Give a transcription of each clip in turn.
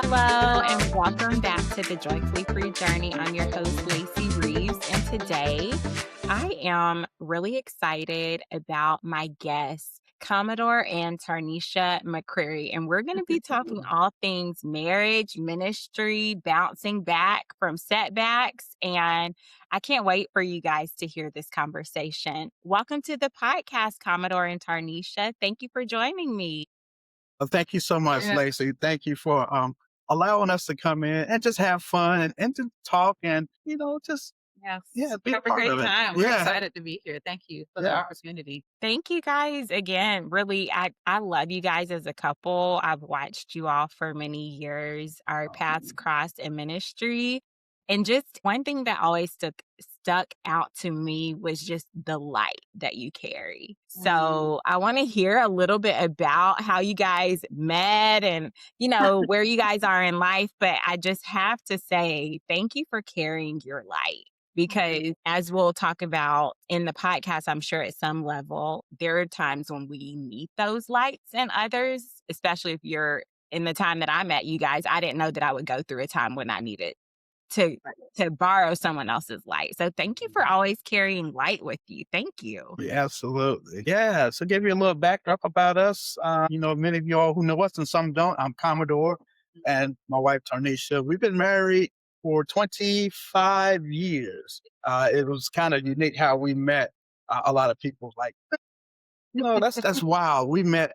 Hello, and welcome back to the Joyfully Free Journey. I'm your host, Lacey Reeves, and today I am really excited about my guest, Commodore and Tarnesha McCrary, and we're going to be talking all things marriage, ministry, bouncing back from setbacks, and I can't wait for you guys to hear this conversation. Welcome to the podcast, Commodore and Tarnesha. Thank you for joining me. Well, thank you so much, Lacey. Thank you for allowing us to come in and just have fun and to talk and, just, Yes, be a have a part great of it. time. We're Yeah. excited to be here. Thank you for the Yeah. opportunity. Thank you guys again. Really, I love you guys as a couple. I've watched you all for many years. Our paths crossed in ministry. And just one thing that always stuck out to me was just the light that you carry. So I want to hear a little bit about how you guys met and, where you guys are in life. But I just have to say, thank you for carrying your light. Because as we'll talk about in the podcast, I'm sure at some level, there are times when we need those lights and others, especially if you're in the time that I met you guys, I didn't know that I would go through a time when I needed to borrow someone else's light. So thank you for always carrying light with you. Thank you. Yeah, absolutely. Yeah. So give you a little backdrop about us. Many of y'all who know us and some don't. I'm Commodore and my wife, Tarnesha. We've been married for 25 years. It was kind of unique how we met. A lot of people like, that's wild. We met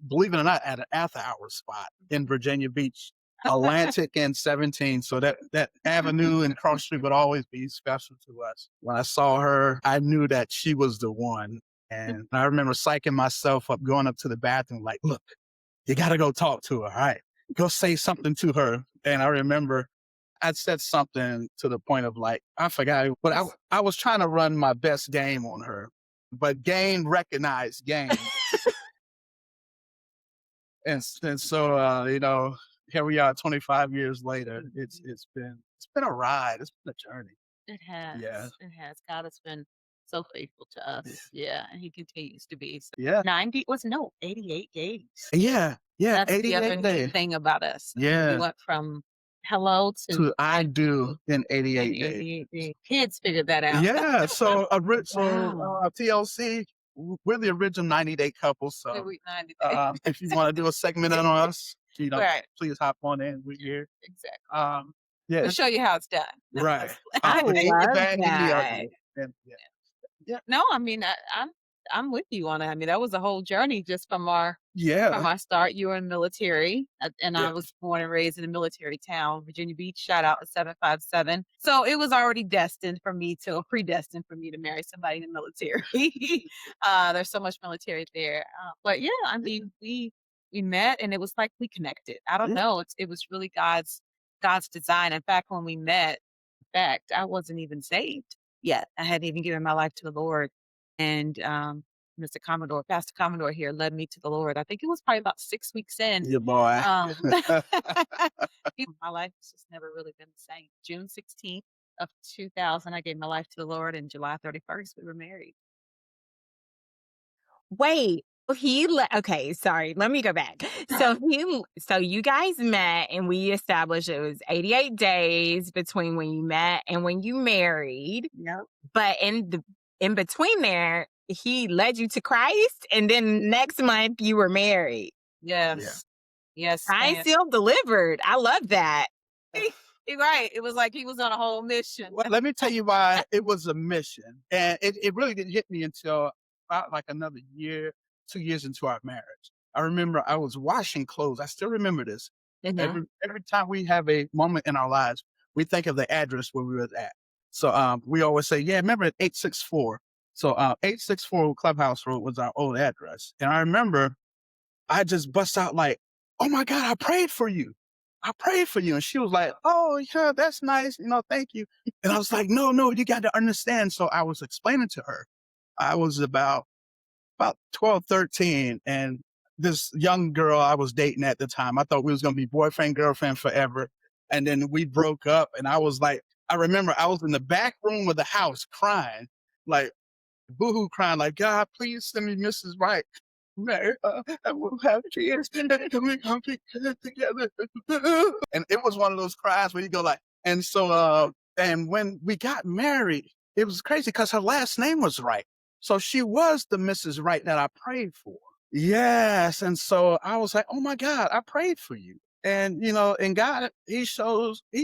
believe it or not, at an after-hour spot in Virginia Beach, Atlantic and 17. So that avenue and cross street would always be special to us. When I saw her, I knew that she was the one. And I remember psyching myself up, going up to the bathroom, like, look, you got to go talk to her. All right, go say something to her. And I remember I said something to the point of like, I forgot, but I was trying to run my best game on her. But game recognized game. and so, here we are 25 years later. It's been a ride. It's been a journey. It has. Yeah. It has. God has been so faithful to us. Yeah. And he continues to be. So Yeah. 88 days. Yeah. Yeah. That's the other 88 neat days. thing about us. Yeah. We went from hello To I do in 88 days. 88 days. Kids figured that out. Yeah. So Wow. TLC, we're the original 90-day couple. So 90 days. if you want to do a segment on us, Right. please hop on in. We're here. Exactly. Yeah. We'll show you how it's done. Right. I love that. Yeah. No, I mean, I'm with you on it. I mean, that was a whole journey just from our Yeah. start. You were in the military, and Yeah. I was born and raised in a military town, Virginia Beach. Shout out to 757. So it was already predestined for me to marry somebody in the military. There's so much military there, but yeah, I mean, we met, and it was like we connected. I don't know. It was really God's design. In fact, when we met, I wasn't even saved yet. I hadn't even given my life to the Lord. And Pastor Commodore here led me to the Lord. I think it was probably about 6 weeks in. Yeah, boy. My life has just never really been the same. June 16th of 2000, I gave my life to the Lord, and July 31st, we were married. Wait, okay, sorry, let me go back. So you guys met and we established it was 88 days between when you met and when you married. Yep. But in between there, he led you to Christ, and then next month you were married. Yes. Yes. I man. still delivered. I love that. You're right. It was like he was on a whole mission. Well, let me tell you why it was a mission. And it really didn't hit me until about like another year, 2 years into our marriage. I remember I was washing clothes. I still remember this. Mhm. Every time we have a moment in our lives, we think of the address where we were at. So we always say, yeah, remember at 864. So 864 Clubhouse Road was our old address. And I remember I just bust out like, oh my God, I prayed for you. And she was like, oh, yeah, that's nice. Thank you. And I was like, no, you got to understand. So I was explaining to her. I was about 12, 13. And this young girl I was dating at the time, I thought we was going to be boyfriend, girlfriend forever. And then we broke up. And I remember I was in the back room of the house crying, like boohoo crying, like, God, please send me Mrs. Right. marry her, and we'll have kids, and we're gonna be good together. And it was one of those cries where you go like, and so, and when we got married, it was crazy because her last name was Wright. So she was the Mrs. Wright that I prayed for. Yes. And so I was like, oh my God, I prayed for you. And and God, he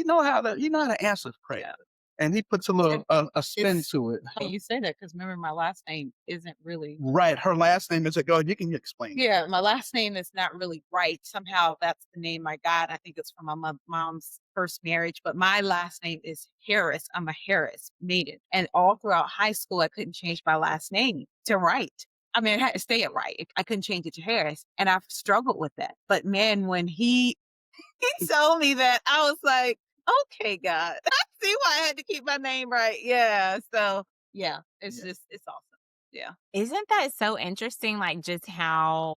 know how to answer prayer. And he puts a little a spin It's to it. funny you say that because remember my last name isn't really Right. Her last name is like, oh, you can explain. yeah, my last name is not really right. Somehow that's the name I got. I think it's from my mom's first marriage, but my last name is Harris. I'm a Harris maiden. And all throughout high school, I couldn't change my last name to Wright. I mean, I had to stay at Wright. I couldn't change it to Harris. And I've struggled with that. But man, when he told me that, I was like, okay, God, I see why I had to keep my name right. Yeah. So yeah, it's Yeah. just, it's awesome. Yeah. Isn't that so interesting, like, just how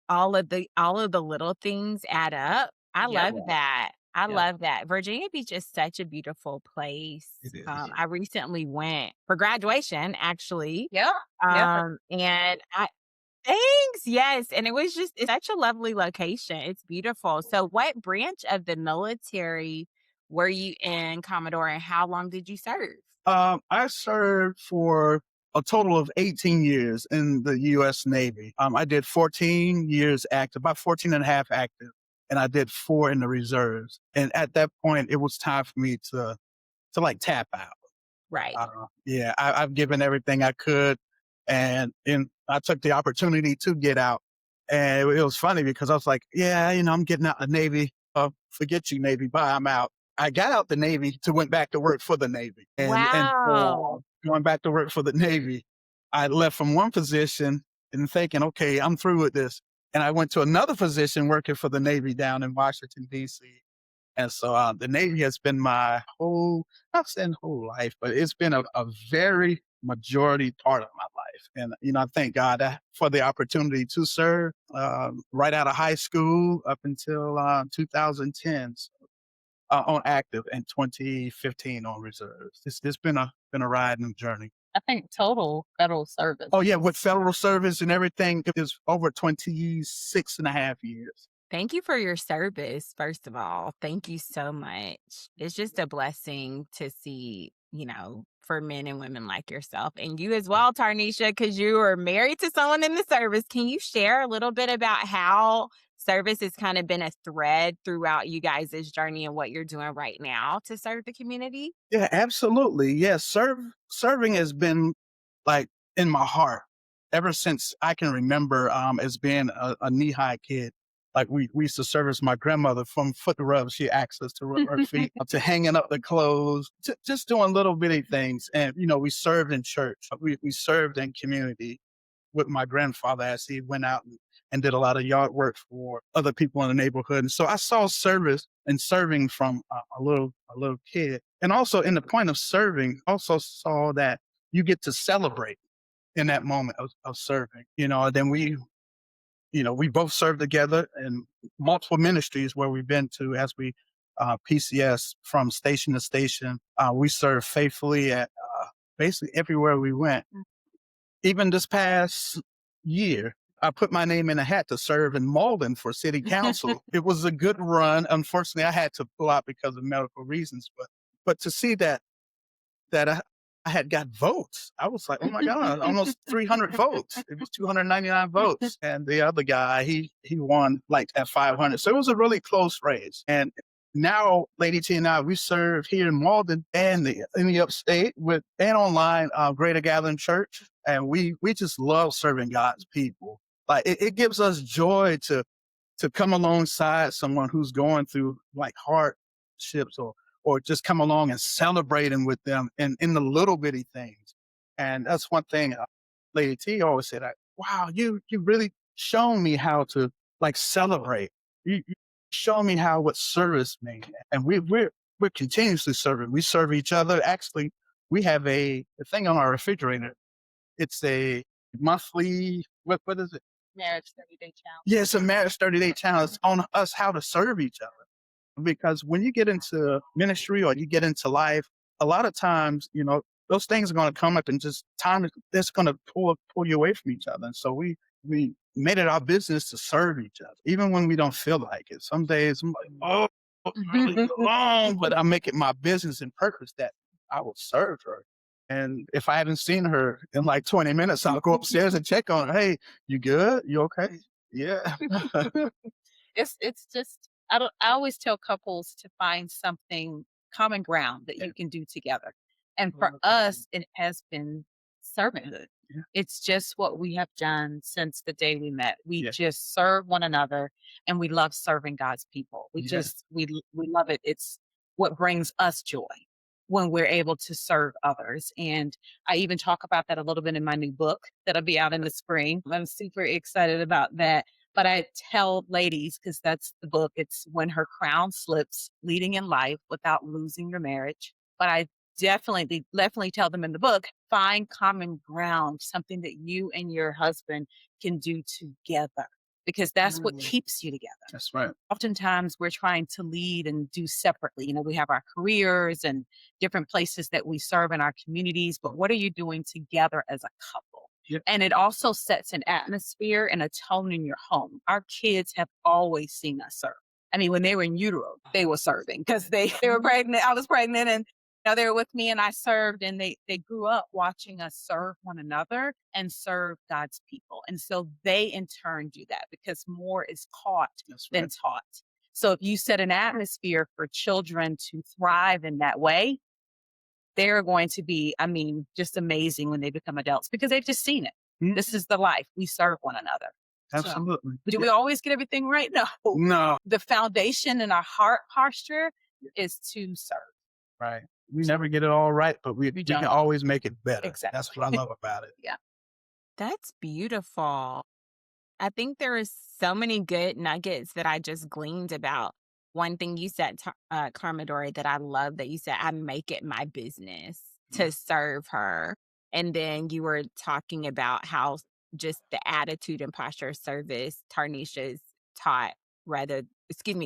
all of the little things add up? I Yep. love that. I Yep. love that. Virginia Beach is such a beautiful place. It is. I recently went for graduation, actually, Yeah. Yeah. and I thanks, yes, and it's such a lovely location. It's beautiful. So what branch of the military were you in, Commodore, and how long did you serve? I served for a total of 18 years in the U.S. Navy. I did 14 years active, about 14 and a half active, and I did 4 in the reserves. And at that point, it was time for me to like tap out. Right. Yeah, I've given everything I could, and I took the opportunity to get out. And it was funny because I was like, yeah, I'm getting out of the Navy. Forget you, Navy. Bye, I'm out. I got out the Navy to went back to work for the Navy, and Wow. for going back to work for the Navy, I left from one position and thinking, okay, I'm through with this, and I went to another position working for the Navy down in Washington D.C. And so the Navy has been my not saying whole life, but it's been a very majority part of my life. And, I thank God for the opportunity to serve right out of high school up until 2010 on active and 2015 on reserves. It's been a ride and a journey. I think total federal service. Oh, yeah, with federal service and everything, it is over 26 and a half years. Thank you for your service, first of all. Thank you so much. It's just a blessing to see, for men and women like yourself and you as well, Tarnesha, because you are married to someone in the service. Can you share a little bit about how service has kind of been a thread throughout you guys' journey and what you're doing right now to serve the community? Yeah, absolutely. Yes, serving has been like in my heart ever since I can remember as being a knee-high kid. Like we used to service my grandmother from foot rubs. She asked us to rub her feet, to hanging up the clothes, to just doing little bitty things. And, we served in church. We served in community with my grandfather as he went out and did a lot of yard work for other people in the neighborhood. And so I saw service and serving from a little kid. And also in the point of serving, also saw that you get to celebrate in that moment of serving. Then we both served together in multiple ministries where we've been to as we PCS from station to station. We served faithfully at basically everywhere we went. Even this past year, I put my name in a hat to serve in Malden for city council. It was a good run. Unfortunately, I had to pull out because of medical reasons, but to see that I had got votes. I was like, oh my God, almost 300 votes. It was 299 votes. And the other guy, he won like at 500. So it was a really close race. And now, Lady T and I, we serve here in Malden and in the upstate and online, Greater Gathering Church. And we just love serving God's people. Like it gives us joy to come alongside someone who's going through like hardships or just come along and celebrating with them in the little bitty things. And that's one thing Lady T always said, like, wow, you really shown me how to like celebrate. You show me what service means. And we're continuously serving. We serve each other. Actually, we have a thing on our refrigerator. It's a monthly, what is it? Marriage 30-day challenge. Yeah, it's a marriage 30-day challenge on us how to serve each other. Because when you get into ministry or you get into life, a lot of times, those things are going to come up and just time that's going to pull you away from each other. And so we made it our business to serve each other, even when we don't feel like it. Some days I'm like, oh, really long, but I make it my business and purpose that I will serve her. And if I haven't seen her in like 20 minutes, I'll go upstairs and check on her. Hey, you good? You okay? Yeah. It's just I always tell couples to find something common ground that Yeah. you can do together. And for us, it has been servanthood. Yeah. It's just what we have done since the day we met. We Yeah. just serve one another and we love serving God's people. We Yeah. just we love it. It's what brings us joy when we're able to serve others. And I even talk about that a little bit in my new book that'll be out in the spring. I'm super excited about that. But I tell ladies, because that's the book, it's When Her Crown Slips, Leading in Life Without Losing Your Marriage. But I definitely tell them in the book, find common ground, something that you and your husband can do together, because that's what keeps you together. That's right. Oftentimes we're trying to lead and do separately. You know, we have our careers and different places that we serve in our communities, but what are you doing together as a couple? Yep. And it also sets an atmosphere and a tone in your home. Our kids have always seen us serve. I mean, when they were in utero, they were serving because they were pregnant. I was pregnant and they were with me and I served, and they grew up watching us serve one another and serve God's people. And so they in turn do that because more is caught That's than right. taught. So if you set an atmosphere for children to thrive in that way, they're going to be, I mean, just amazing when they become adults because they've just seen it. Mm, This is the life. We serve one another. So, Absolutely. do we always get everything right? No. No. The foundation in our heart posture is to serve. Right. We never get it all right, but we can don't. always make it better. Exactly. That's what I love about it. Yeah. That's beautiful. I think there is so many good nuggets that I just gleaned about. One thing you said, Commodore, that I love that you said, I make it my business to serve her. And then you were talking about how just the attitude and posture of service, Tarnesha's taught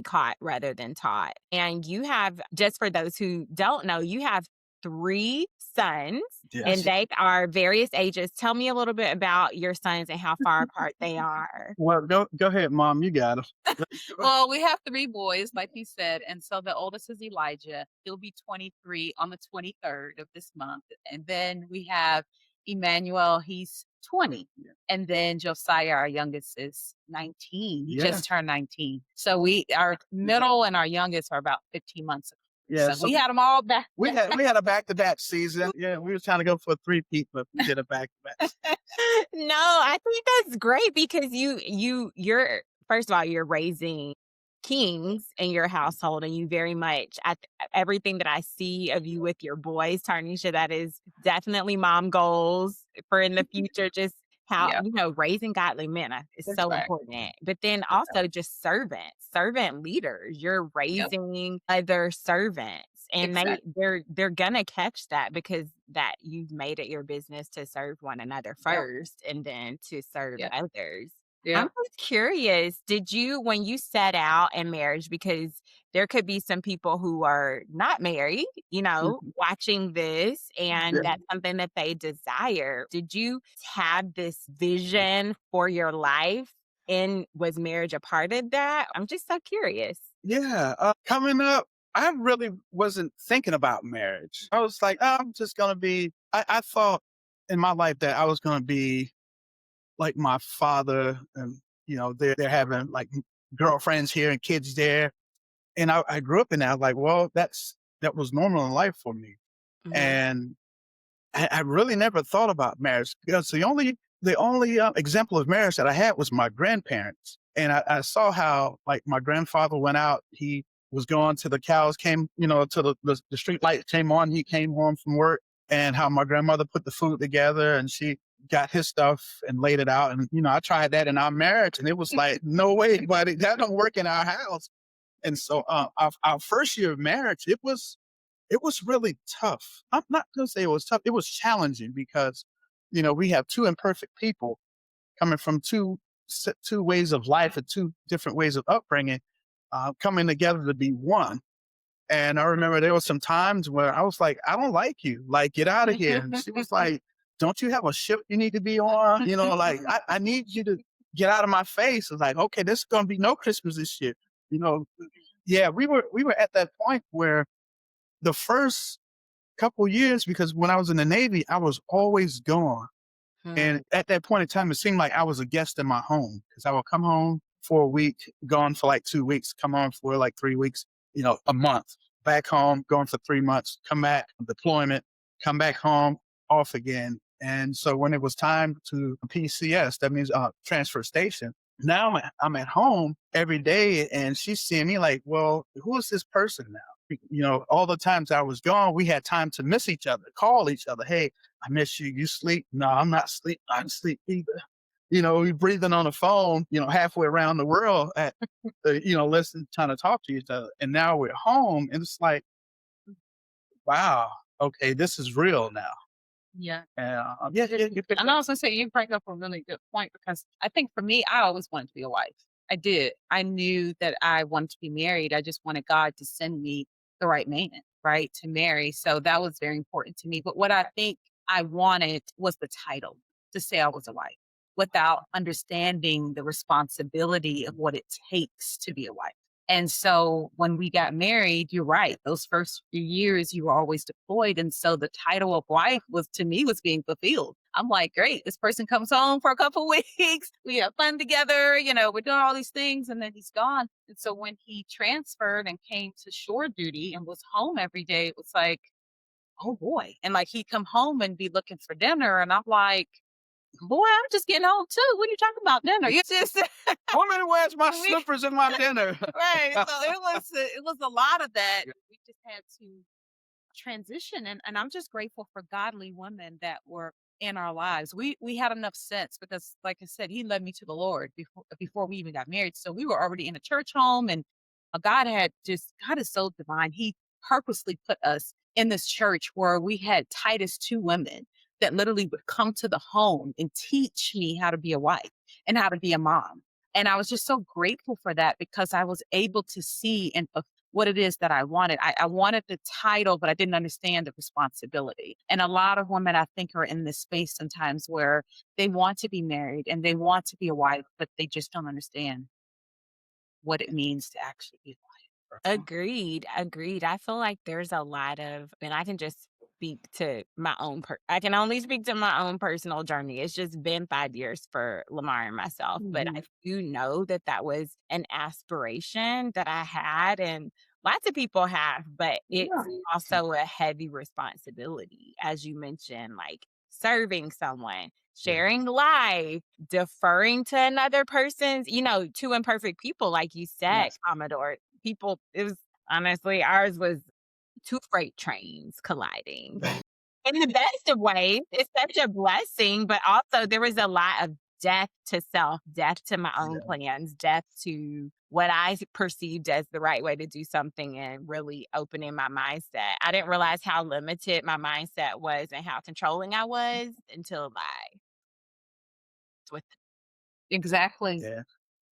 caught rather than taught. And you have, just for those who don't know, you have 3 sons. Yes. And they are various ages. Tell me a little bit about your sons and how far apart they are. Well, go ahead, Mom. You got them. Well, we have 3 boys, like you said. And so the oldest is Elijah. He'll be 23 on the 23rd of this month. And then we have Emmanuel. He's 20. Yeah. And then Josiah, our youngest, is 19. He Yeah. just turned 19. So our middle and our youngest are about 15 months ago. Yeah, So we had them all back. we had a back-to-back season. Yeah, we were trying to go for a 3-peat, but we did a back-to-back. No, I think that's great because you're first of all, you're raising kings in your household, and you very much everything that I see of you with your boys, Tarnesha, that is definitely mom goals for in the future. Just how Yeah. raising godly men is That's so right. important. But then also just servant leaders. You're raising other servants. And Exactly. they're gonna catch that because that you've made it your business to serve one another first and then to serve Yeah. others. Yeah. I'm just curious, did you, when you set out in marriage, because there could be some people who are not married, watching this, and Yeah. that's something that they desire. Did you have this vision for your life? And was marriage a part of that? I'm just so curious. Yeah, coming up, I really wasn't thinking about marriage. I was like, I'm just going to be, I thought in my life that I was going to be like my father and, they're having like girlfriends here and kids there. And I grew up in that, like, well, that was normal in life for me. Mhm. And I really never thought about marriage because the only example of marriage that I had was my grandparents. And I saw how, like, my grandfather went out, he was going to the cows came, to the street light came on, he came home from work, and how my grandmother put the food together and she got his stuff and laid it out. And, I tried that in our marriage and it was like, no way, buddy, that don't work in our house. And so our first year of marriage, it was really tough. I'm not going to say it was tough. It was challenging because, we have 2 imperfect people coming from two ways of life and 2 different ways of upbringing, coming together to be one. And I remember there were some times where I was like, I don't like you. Like, get out of here. And she was like, don't you have a ship you need to be on? Like I need you to get out of my face. It's like, okay, this is gonna be no Christmas this year. You know, yeah, we were at that point where the first couple years, because when I was in the Navy, I was always gone. Hmm. And at that point in time, it seemed like I was a guest in my home because I would come home for a week, gone for like 2 weeks, come home for like 3 weeks, a month, back home, going for 3 months, come back, deployment, come back home, off again. And so when it was time to PCS, that means transfer station. Now I'm at home every day, and she's seeing me like, well, who is this person now? All the times I was gone, we had time to miss each other, call each other. Hey, I miss you. You sleep? No, I'm not sleep. I don't sleep either. We breathing on the phone, halfway around the world listen, trying to talk to each other. And now we're home, and it's like, wow, okay, this is real now. Yeah. And yeah, you picked And I was gonna say you bring up a really good point because I think for me, I always wanted to be a wife. I did. I knew that I wanted to be married. I just wanted God to send me the right man, right, to marry. So that was very important to me. But what I think I wanted was the title to say I was a wife without understanding the responsibility of what it takes to be a wife. And so when we got married, you're right. Those first few years, you were always deployed. And so the title of wife was to me was being fulfilled. I'm like, great, this person comes home for a couple weeks. We have fun together. We're doing all these things. And then he's gone. And so when he transferred and came to shore duty and was home every day, it was like, oh boy. And like he'd come home and be looking for dinner. And I'm like, boy, I'm just getting home too. What are you talking about dinner? You just woman, where's my we slippers and my dinner? right. So it was a lot of that. Yeah. We just had to transition, and I'm just grateful for godly women that were in our lives. We had enough sense because, like I said, he led me to the Lord before we even got married. So we were already in a church home, and God is so divine. He purposely put us in this church where we had Titus 2 women that literally would come to the home and teach me how to be a wife and how to be a mom. And I was just so grateful for that because I was able to see and what it is that I wanted. I wanted the title, but I didn't understand the responsibility. And a lot of women, I think, are in this space sometimes where they want to be married and they want to be a wife, but they just don't understand what it means to actually be a wife. Agreed, agreed. I feel like there's a lot of, and I can just speak to my own I can only speak to my own personal journey. It's just been 5 years for Lamar and myself, but I Mhm. do know that that was an aspiration that I had, and lots of people have, but it's Yeah. also a heavy responsibility, as you mentioned, like serving someone, Yeah. sharing life, deferring to another person's, two imperfect people, like you said, Yes. Commodore. People, it was honestly, ours was two freight trains colliding. In the best of ways, it's such a blessing, but also there was a lot of death to self, death to my own Yeah. plans, death to what I perceived as the right way to do something and really opening my mindset. I didn't realize how limited my mindset was and how controlling I was until I with Exactly. Yeah.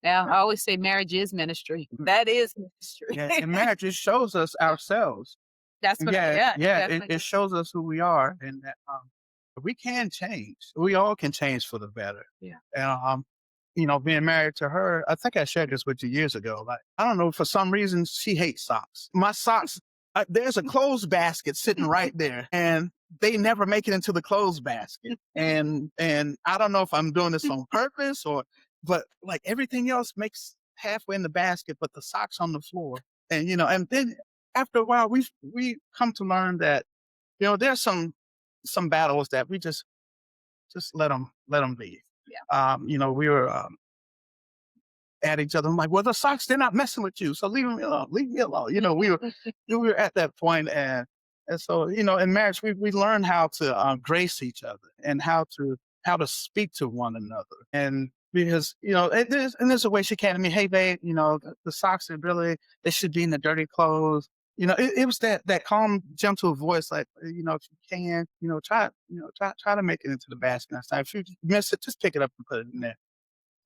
Yeah. I always say marriage is ministry. That is Yeah. ministry. And marriage, it shows us ourselves. That's what, Yeah, yeah, yeah, it, definitely. it shows us who we are, and that we can change. We all can change for the better. Yeah. And being married to her, I think I shared this with you years ago. Like, I don't know, for some reason, she hates socks. My socks, there's a clothes basket sitting right there, and they never make it into the clothes basket. And I don't know if I'm doing this on purpose but like everything else makes halfway in the basket, but the socks on the floor. And then after a while, we come to learn that there's some battles that we just let them be. Yeah. We were at each other. I'm like, well, the socks, they're not messing with you, so leave me alone. Leave me alone. We were at that point, and so in marriage, we learn how to grace each other and how to speak to one another, and because there's a way she came to me, hey babe, the socks are really, they should be in the dirty clothes. It was that calm, gentle voice, like, if you can, try to make it into the basket next time. If you miss it, just pick it up and put it in there.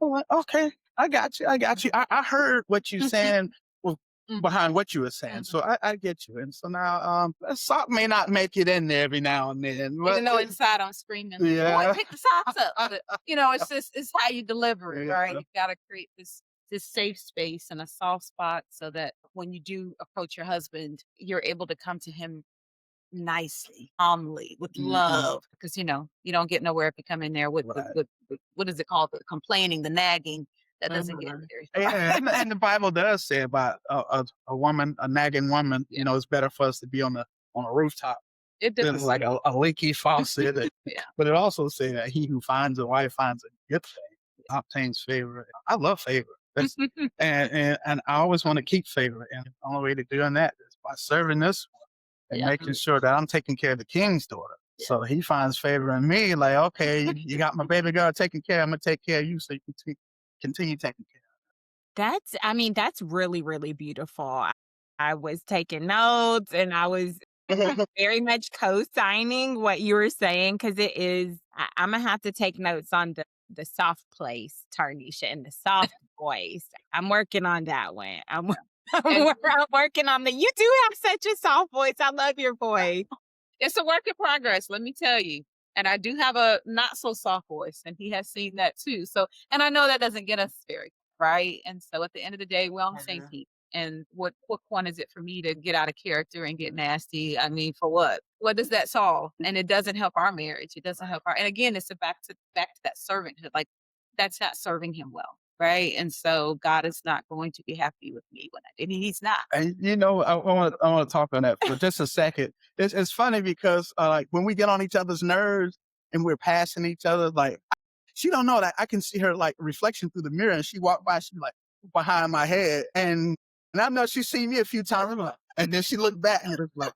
I'm like, okay, I got you. I heard what you saying. Well, behind what you were saying. So I get you. And so now that sock may not make it in there every now and then. Even though inside I'm screaming, boy, Yeah. pick the socks up. But, it's just it's how you deliver it, right? Yeah. You've got to create this safe space and a soft spot so that when you do approach your husband, you're able to come to him nicely, calmly, with love. Because you don't get nowhere if you come in there with Right. with what is it called? The complaining, the nagging. That doesn't get very far. And the Bible does say about a woman, a nagging woman, it's better for us to be on a rooftop It than does. like a leaky faucet. Yeah. But it also says that he who finds a wife finds a good thing, obtains favor. I love favor. And I always want to keep favor. And the only way to doing that is by serving this and Yeah. making sure that I'm taking care of the king's daughter. So he finds favor in me, like, okay, you got my baby girl taken care of, I'm going to take care of you so you can continue taking care That's really, really beautiful. I was taking notes and I was of her. very much co-signing what you were saying because it is, I'm going to have to take notes on the soft place, Tarnisha, and the soft voice. I'm working on that one. I'm working on you do have such a soft voice. I love your voice. It's a work in progress, let me tell you. And I do have a not so soft voice, and he has seen that too. So, and I know that doesn't get us very far, right. And so, at the end of the day, we're on the same team. And what point is it for me to get out of character and get nasty? I mean, for what? What does that solve? And it doesn't help our marriage. It doesn't help our. And again, it's back to that servanthood. Like that's not serving him well, right? And so, God is not going to be happy with me when I did. He's not. And I want to talk on that for just a second. It's funny because like when we get on each other's nerves and we're passing each other, like she don't know that I can see her like reflection through the mirror, and she walked by, she like behind my head, and I know she's seen me a few times, I'm like, and then she looked back and was like,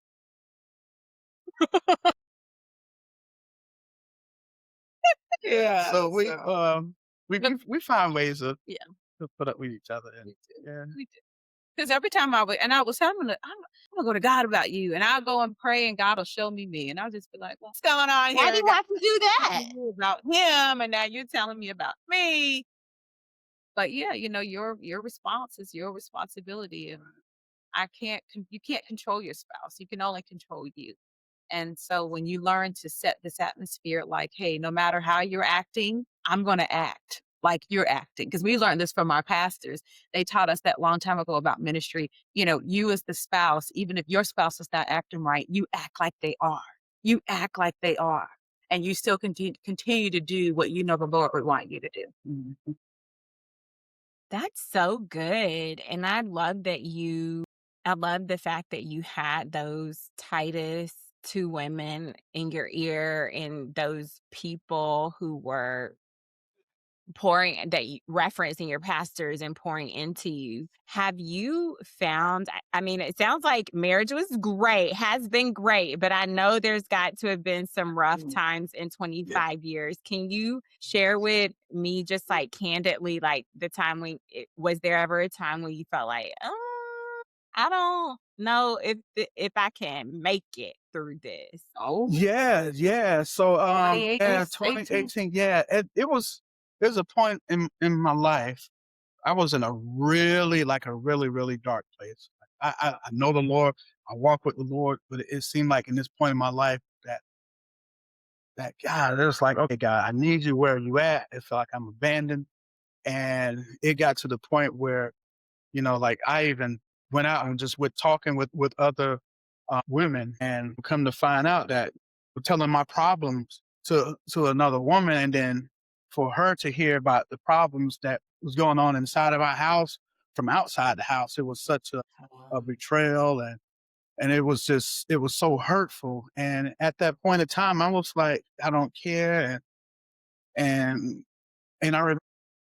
Yeah. so we find ways to Yeah. put up with each other, and yeah. Because every time I would say, I'm gonna go to God about you, and I'll go and pray, and God will show me me, and I'll just be like, what's going on here? Why do you God have to do that? telling me about him, and now you're telling me about me. But yeah, your response is your responsibility, and you can't control your spouse. You can only control you. And so when you learn to set this atmosphere, like, hey, no matter how you're acting, I'm going to act like you're acting. Because we learned this from our pastors. They taught us that long time ago about ministry. You as the spouse, even if your spouse is not acting right, you act like they are. You act like they are. And you still continue to do what you know the Lord would want you to do. Mhm. That's so good. And I love the fact that you had those tightest two women in your ear and those people who were referencing your pastors and pouring into you. Have you found, it sounds like marriage was great, has been great, but I know there's got to have been some rough times in 25 years. Can you share with me just like candidly, like the time was there ever a time when you felt like, I don't know if I can make it through this? Oh, Yeah. So 2018, yeah. There's a point in my life I was in a really really dark place. I know the Lord, I walk with the Lord, but it seemed like in this point in my life that God, it was like, okay, God, I need you where you at. It felt like I'm abandoned. And it got to the point where, like I even went out and just with talking with other women, and come to find out that telling my problems to another woman, and then for her to hear about the problems that was going on inside of our house from outside the house, it was such a betrayal, and it was so hurtful. And at that point in time, I was like, I don't care. And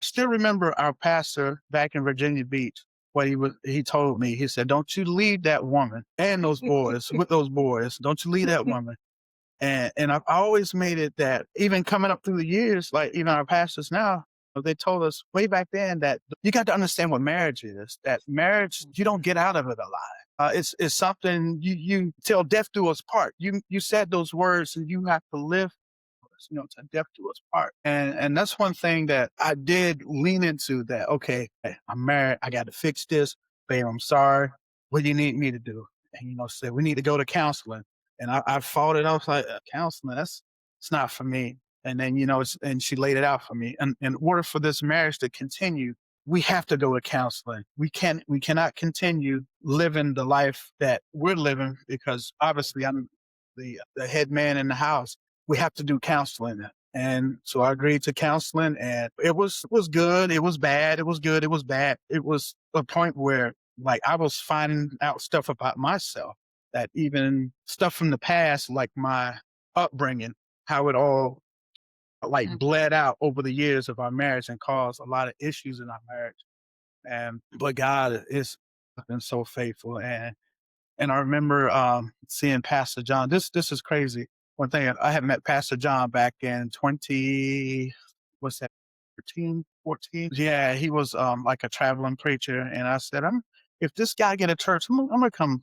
still remember our pastor back in Virginia Beach, what he told me. He said, "Don't you leave that woman and those boys with those boys. Don't you leave that woman." And I've always made it that even coming up through the years, like our pastors now, they told us way back then that you got to understand what marriage is. That marriage, you don't get out of it alive. It's something you till death do us part. You said those words, and you have to live to death do us part. And that's one thing that I did lean into, that, okay, I'm married, I got to fix this. babe, I'm sorry. What do you need me to do? And, said, we need to go to counseling. And I fought it. I was like, counseling, it's not for me. And then, and she laid it out for me. And in order for this marriage to continue, we have to go to counseling. We cannot continue living the life that we're living because obviously I'm the head man in the house. We have to do counseling. And so I agreed to counseling, and it was good. It was bad. It was good. It was bad. It was a point where like I was finding out stuff about myself, that even stuff from the past, like my upbringing, how it all like bled out over the years of our marriage and caused a lot of issues in our marriage. And but God is been so faithful. And I remember seeing Pastor John. This is crazy. One thing, I had met Pastor John back in 20, what's that, 13, 14? Yeah, he was like a traveling preacher. And I said, if this guy get a church, I'm gonna come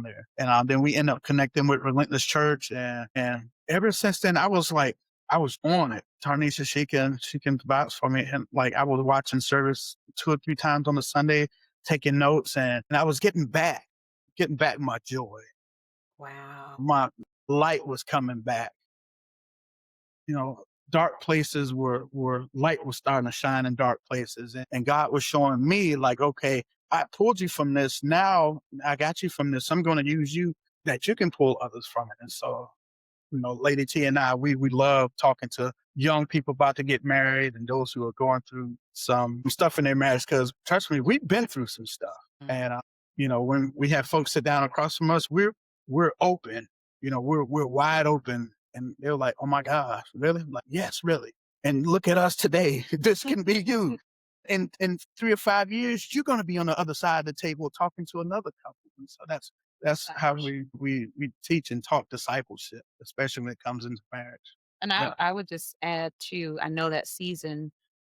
there. And then we end up connecting with Relentless Church. And ever since then, I was like, I was on it. Tarnesha, she can vouch for me. And like I was watching service 2 or 3 times on a Sunday, taking notes, and I was getting back my joy. Wow. My light was coming back. Dark places were light was starting to shine in dark places. And God was showing me like, okay, I pulled you from this. Now I got you from this. I'm going to use you that you can pull others from it. And so, Lady T and I, we love talking to young people about to get married and those who are going through some stuff in their marriage. Because trust me, we've been through some stuff. And when we have folks sit down across from us, we're open. We're wide open, and they're like, "Oh my gosh, really?" I'm like, "Yes, really." And look at us today. This can be you. In 3 or 5 years, you're going to be on the other side of the table talking to another couple. And so that's how we teach and talk discipleship, especially when it comes into marriage. And Yeah. I would just add to, I know that season,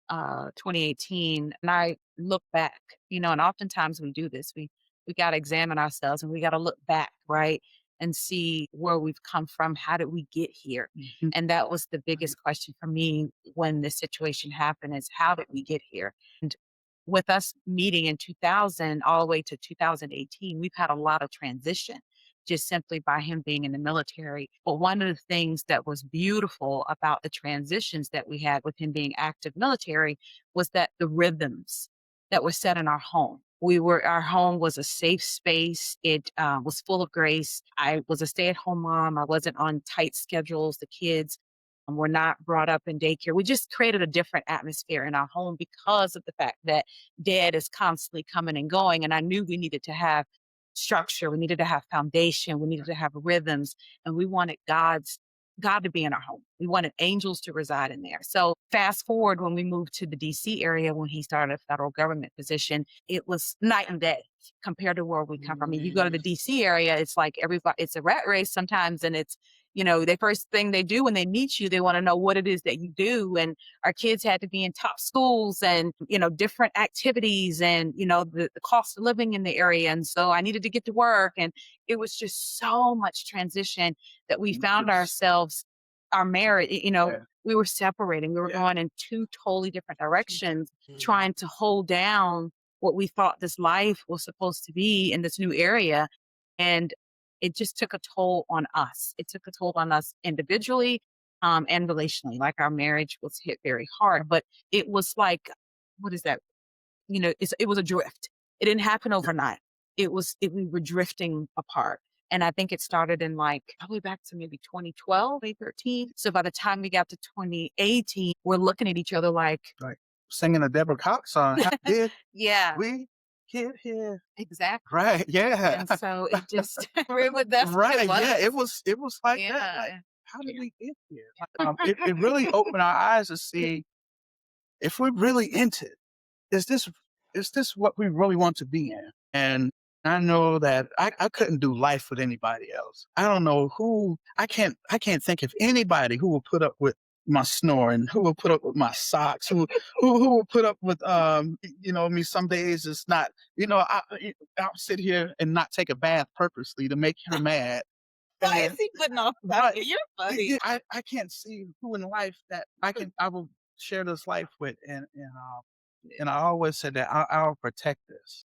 2018, and I look back, and oftentimes we do this. We got to examine ourselves and we got to look back, right? And see where we've come from. How did we get here? Mhm. And that was the biggest question for me when this situation happened is how did we get here? And with us meeting in 2000 all the way to 2018, we've had a lot of transition just simply by him being in the military. But one of the things that was beautiful about the transitions that we had with him being active military was that the rhythms that were set in our home. Our home was a safe space. It was full of grace. I was a stay at home mom. I wasn't on tight schedules. The kids were not brought up in daycare. We just created a different atmosphere in our home because of the fact that dad is constantly coming and going. And I knew we needed to have structure. We needed to have foundation. We needed to have rhythms, and we wanted God to be in our home. We wanted angels to reside in there. So fast forward when we moved to the DC area, when he started a federal government position, it was night and day compared to where we come from. I mean, you go to the DC area, it's like everybody, it's a rat race sometimes. And it's, the first thing they do when they meet you, they want to know what it is that you do. And our kids had to be in top schools and, different activities and, the cost of living in the area. And so I needed to get to work. And it was just so much transition that we found ourselves, our marriage, Yeah. we were separating. We were Yeah. going in two totally different directions, trying to hold down what we thought this life was supposed to be in this new area. And it just took a toll on us. It took a toll on us individually, and relationally. Like our marriage was hit very hard, but it was like, what is that? It was a drift. It didn't happen overnight. We were drifting apart. And I think it started in like probably back to maybe 2012, 2013. So by the time we got to 2018, we're looking at each other like, Like singing a Deborah Cox song. How did yeah, we get here? exactly. Right. Yeah. And so it just, that's what Right. it was. Yeah. It was like that. Like, Yeah. how did we get here? It really opened our eyes to see if we're really into it. Is this is this what we really want to be in? And I know that I couldn't do life with anybody else. I don't know who I can't think of anybody who will put up with my snoring, who will put up with my socks, who will put up with me some days it's not, I'll sit here and not take a bath purposely to make her mad. Why And is he putting off about right, me? You're funny. I can't see who in life that I will share this life with. And I always said that I'll protect this.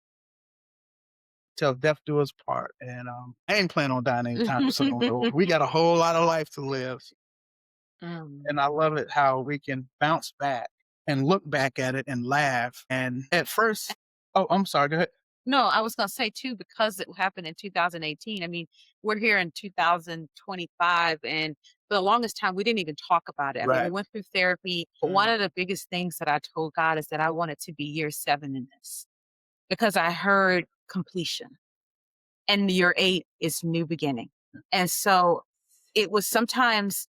till death do us part. And I ain't planning on dying anytime soon. Though. We got a whole lot of life to live. And I love it how we can bounce back and look back at it and laugh. And at first, oh, I'm sorry. Go ahead. No, I was gonna say too, because it happened in 2018. I mean, we're here in 2025, and for the longest time, we didn't even talk about it. I mean, we Right. went through therapy, but one of the biggest things that I told God is that I wanted to be year 7 in this because I heard completion, and year 8 is new beginning. And so it was sometimes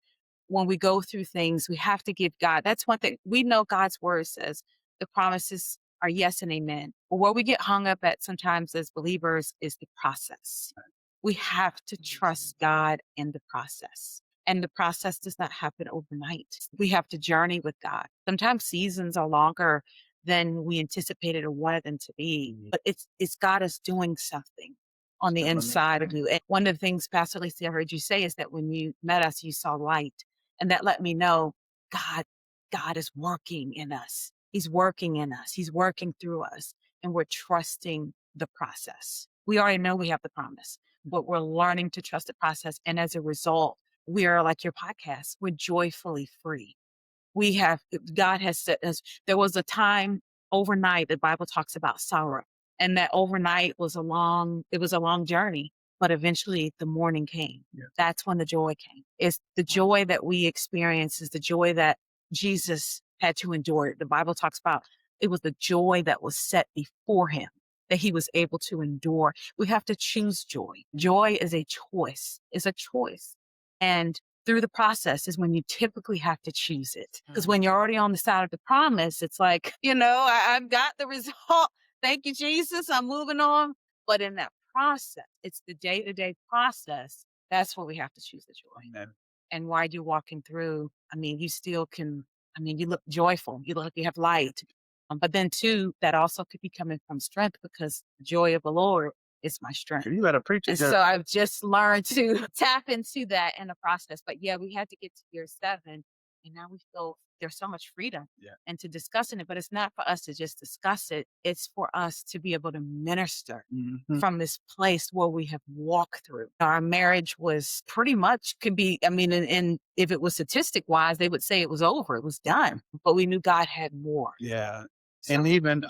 when we go through things, we have to give God. That's one thing we know God's word says the promises are yes and amen. But where we get hung up at sometimes as believers is the process. We have to trust God in the process. And the process does not happen overnight. We have to journey with God. Sometimes seasons are longer than we anticipated or wanted them to be, but it's God is doing something on the inside of you. And one of the things, Pastor Lacey, I heard you say is that when you met us, you saw light. And that let me know God, God is working in us. He's working in us. He's working through us. And we're trusting the process. We already know we have the promise, but we're learning to trust the process. And as a result, we are like your podcast, we're joyfully free. We have, God has set us, there was a time overnight, the Bible talks about sorrow. And that overnight was it was a long journey, but eventually the morning came. Yeah. That's when the joy came. It's the joy that we experience is the joy that Jesus had to endure. The Bible talks about it was the joy that was set before him that he was able to endure. We have to choose joy. Joy is a choice, is a choice. And through the process is when you typically have to choose it. Because when you're already on the side of the promise, it's like, I've got the result. Thank you, Jesus. I'm moving on. But in that process, it's the day-to-day process. That's where we have to choose the joy. Amen. And while you're walking through, I mean, you still can, I mean, you look joyful. You look like you have light. But then too, that also could be coming from strength because the joy of the Lord is my strength. You better preach it. And so I've just learned to tap into that in the process. But yeah, we had to get to year 7 and now we feel there's so much freedom and to discussing it. But it's not for us to just discuss it. It's for us to be able to minister from this place where we have walked through. Our marriage was pretty much could be, I mean, and if it was statistic wise, they would say it was over, it was done. But we knew God had more. Yeah. And even,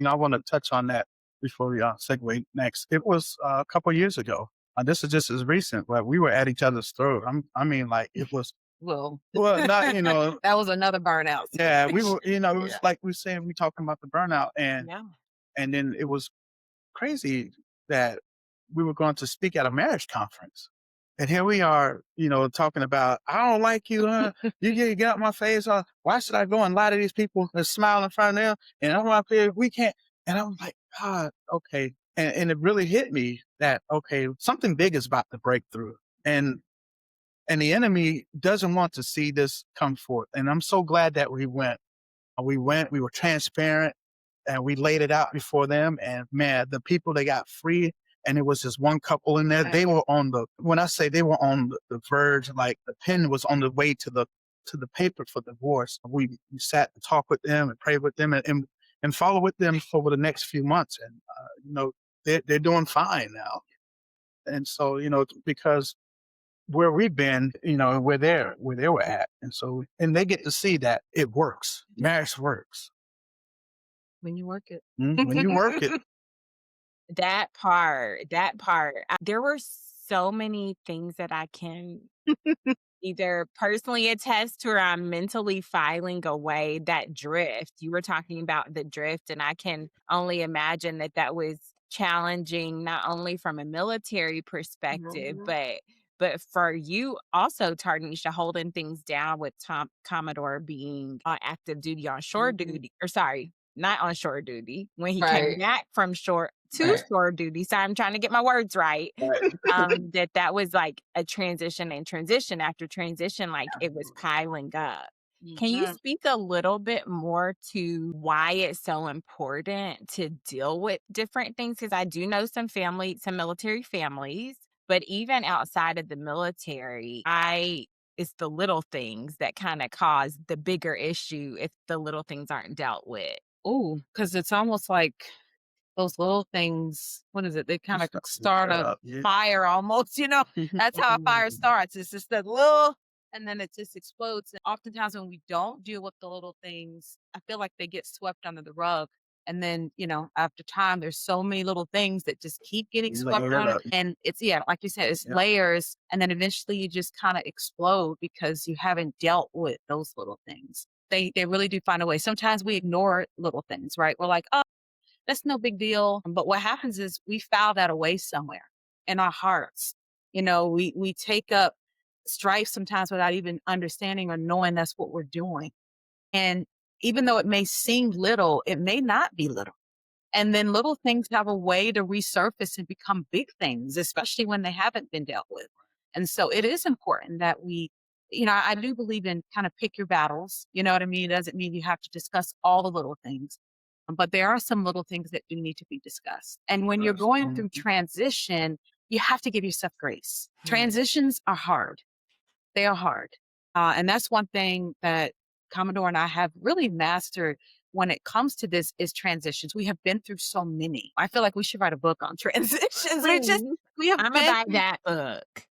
I want to touch on that before we segue next. It was a couple years ago. This is just as recent, but we were at each other's throat. I mean, like it was. Well, not, that was another burnout. Yeah, we were, it was like we saying, we talking about the burnout and then it was crazy that we were going to speak at a marriage conference. And here we are, talking about, I don't like you. You get out my face. Why should I go and lie to these people and smile in front of them? And I'm up here, we can't. And I'm like, God, okay. And it really hit me that, okay, something big is about to break through. And the enemy doesn't want to see this come forth. And I'm so glad that we went. We were transparent and we laid it out before them. And man, the people, they got free. And it was just one couple in there. They were when I say they were on the verge, like the pen was on the way to the paper for divorce. We sat and talked with them and prayed with them and follow with them over the next few months. And, they're doing fine now. And so, because where we've been, where they were at. And so, and they get to see that it works. Marriage works. When you work it. When you work it. That part. There were so many things that I can either personally attest to or I'm mentally filing away that drift. You were talking about the drift, and I can only imagine that that was challenging, not only from a military perspective, but for you also, Tarnesha, holding things down with Commodore being on active duty on shore duty, or sorry, not on shore duty, when he came back from shore to shore duty. So I'm trying to get my words right. That was like a transition after transition, like it was piling up. Can you speak a little bit more to why it's so important to deal with different things? Because I do know some military families, but even outside of the military, it's the little things that kind of cause the bigger issue if the little things aren't dealt with. Oh, because it's almost like those little things, what is it? They kind of Just start a yeah. fire almost, That's how a fire starts. It's just that little, and then it just explodes. And oftentimes when we don't deal with the little things, I feel like they get swept under the rug. And then, after time, there's so many little things that just keep getting swept Layer it on it. up. And it's, yeah, like you said, it's Yeah. layers. And then eventually you just kind of explode because you haven't dealt with those little things. They really do find a way. Sometimes we ignore little things, right? We're like, oh, that's no big deal. But what happens is we file that away somewhere in our hearts. We take up strife sometimes without even understanding or knowing that's what we're doing. And even though it may seem little, it may not be little. And then little things have a way to resurface and become big things, especially when they haven't been dealt with. And so it is important that I do believe in kind of pick your battles. You know what I mean? It doesn't mean you have to discuss all the little things, but there are some little things that do need to be discussed. And when you're Yes. going through transition, you have to give yourself grace. Transitions are hard. They are hard. And that's one thing that Commodore and I have really mastered when it comes to this is transitions. We have been through so many. I feel like we should write a book on transitions. We have I'm been about that book.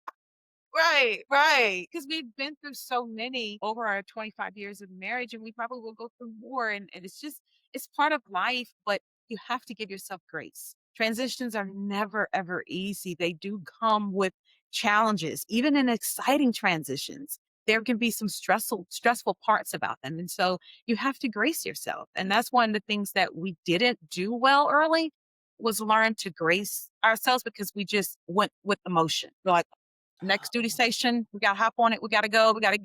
right, right. Because we've been through so many over our 25 years of marriage, and we probably will go through more. And it's part of life, but you have to give yourself grace. Transitions are never, ever easy. They do come with challenges, even in exciting transitions. There can be some stressful parts about them. And so you have to grace yourself. And that's one of the things that we didn't do well early was learn to grace ourselves because we just went with emotion. We're like, next duty station, we gotta hop on it, we gotta go, we gotta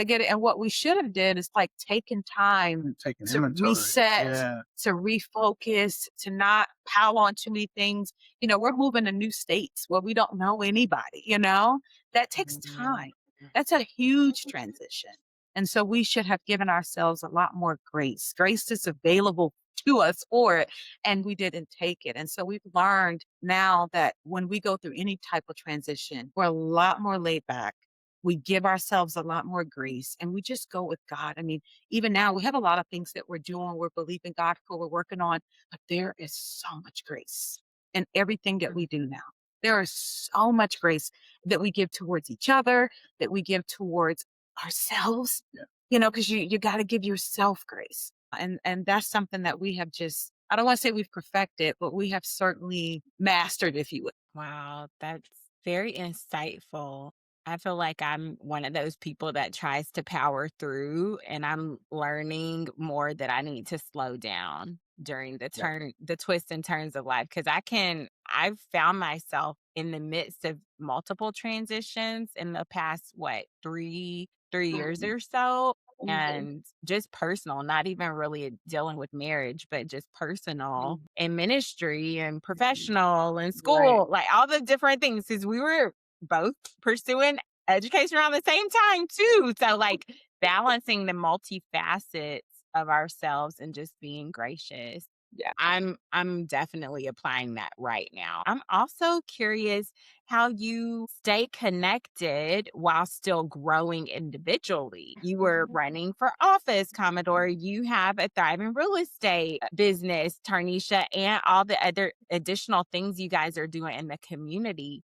get it. And what we should have did is like taken time Taking to inventory. reset, Yeah. to refocus, to not pile on too many things. We're moving to new states where we don't know anybody, that takes time. That's a huge transition. And so we should have given ourselves a lot more grace. Grace is available to us for it, and we didn't take it. And so we've learned now that when we go through any type of transition, we're a lot more laid back. We give ourselves a lot more grace and we just go with God. I mean, even now we have a lot of things that we're doing, we're believing God for, we're working on, but there is so much grace in everything that we do now. There is so much grace that we give towards each other, that we give towards ourselves, because you got to give yourself grace. And that's something that we have just, I don't want to say we've perfected, but we have certainly mastered, if you would. Wow, that's very insightful. I feel like I'm one of those people that tries to power through, and I'm learning more that I need to slow down during the twists and turns of life. Cause I've found myself in the midst of multiple transitions in the past, what, three years or so. And just personal, not even really dealing with marriage, but just personal and ministry and professional and Right. school, like all the different things. Cause we were both pursuing education around the same time too. So like balancing the multifacets of ourselves and just being gracious. Yeah. I'm definitely applying that right now. I'm also curious how you stay connected while still growing individually. You were running for office, Commodore. You have a thriving real estate business, Tarnesha, and all the other additional things you guys are doing in the community.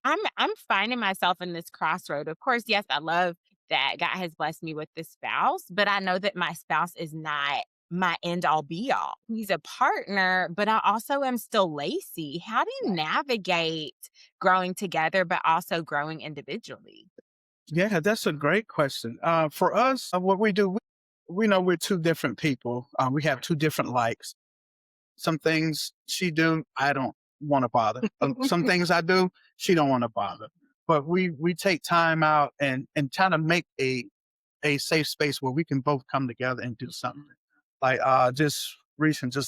I'm finding myself in this crossroad. Of course, yes, I love that God has blessed me with this spouse, but I know that my spouse is not my end all be all. He's a partner, but I also am still Lacey. How do you navigate growing together, but also growing individually? Yeah, that's a great question. For us, what we do, we know we're two different people. We have two different likes. Some things she do, I don't want to bother. Some things I do, she don't want to bother. But we take time out and try to make a safe space where we can both come together and do something. Like just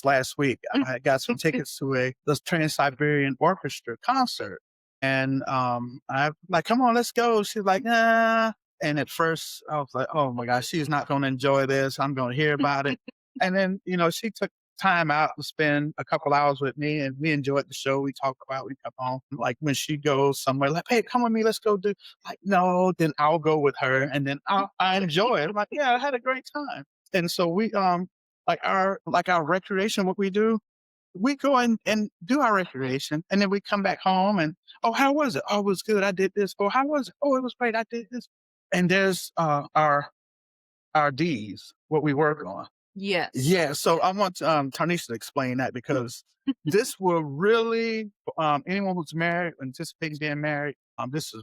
last week, I got some tickets to the Trans-Siberian Orchestra concert. And I like, come on, let's go. She's like, nah. And at first I was like, oh my gosh, she's not going to enjoy this. I'm going to hear about it. And then, she took time out to spend a couple hours with me and we enjoyed the show. We talked about, we come home. Like when she goes somewhere, like, hey, come with me, let's go do, like, no, then I'll go with her and then I enjoy it. I'm like, yeah, I had a great time. And so we, like our recreation, what we do, we go and do our recreation, and then we come back home and, oh, how was it? Oh, it was good. I did this. Oh, how was it? Oh, it was great. I did this. And there's our D's, what we work on. Yes. Yeah. So I want Tarnisha to explain that because this will really anyone who's married, anticipating being married, this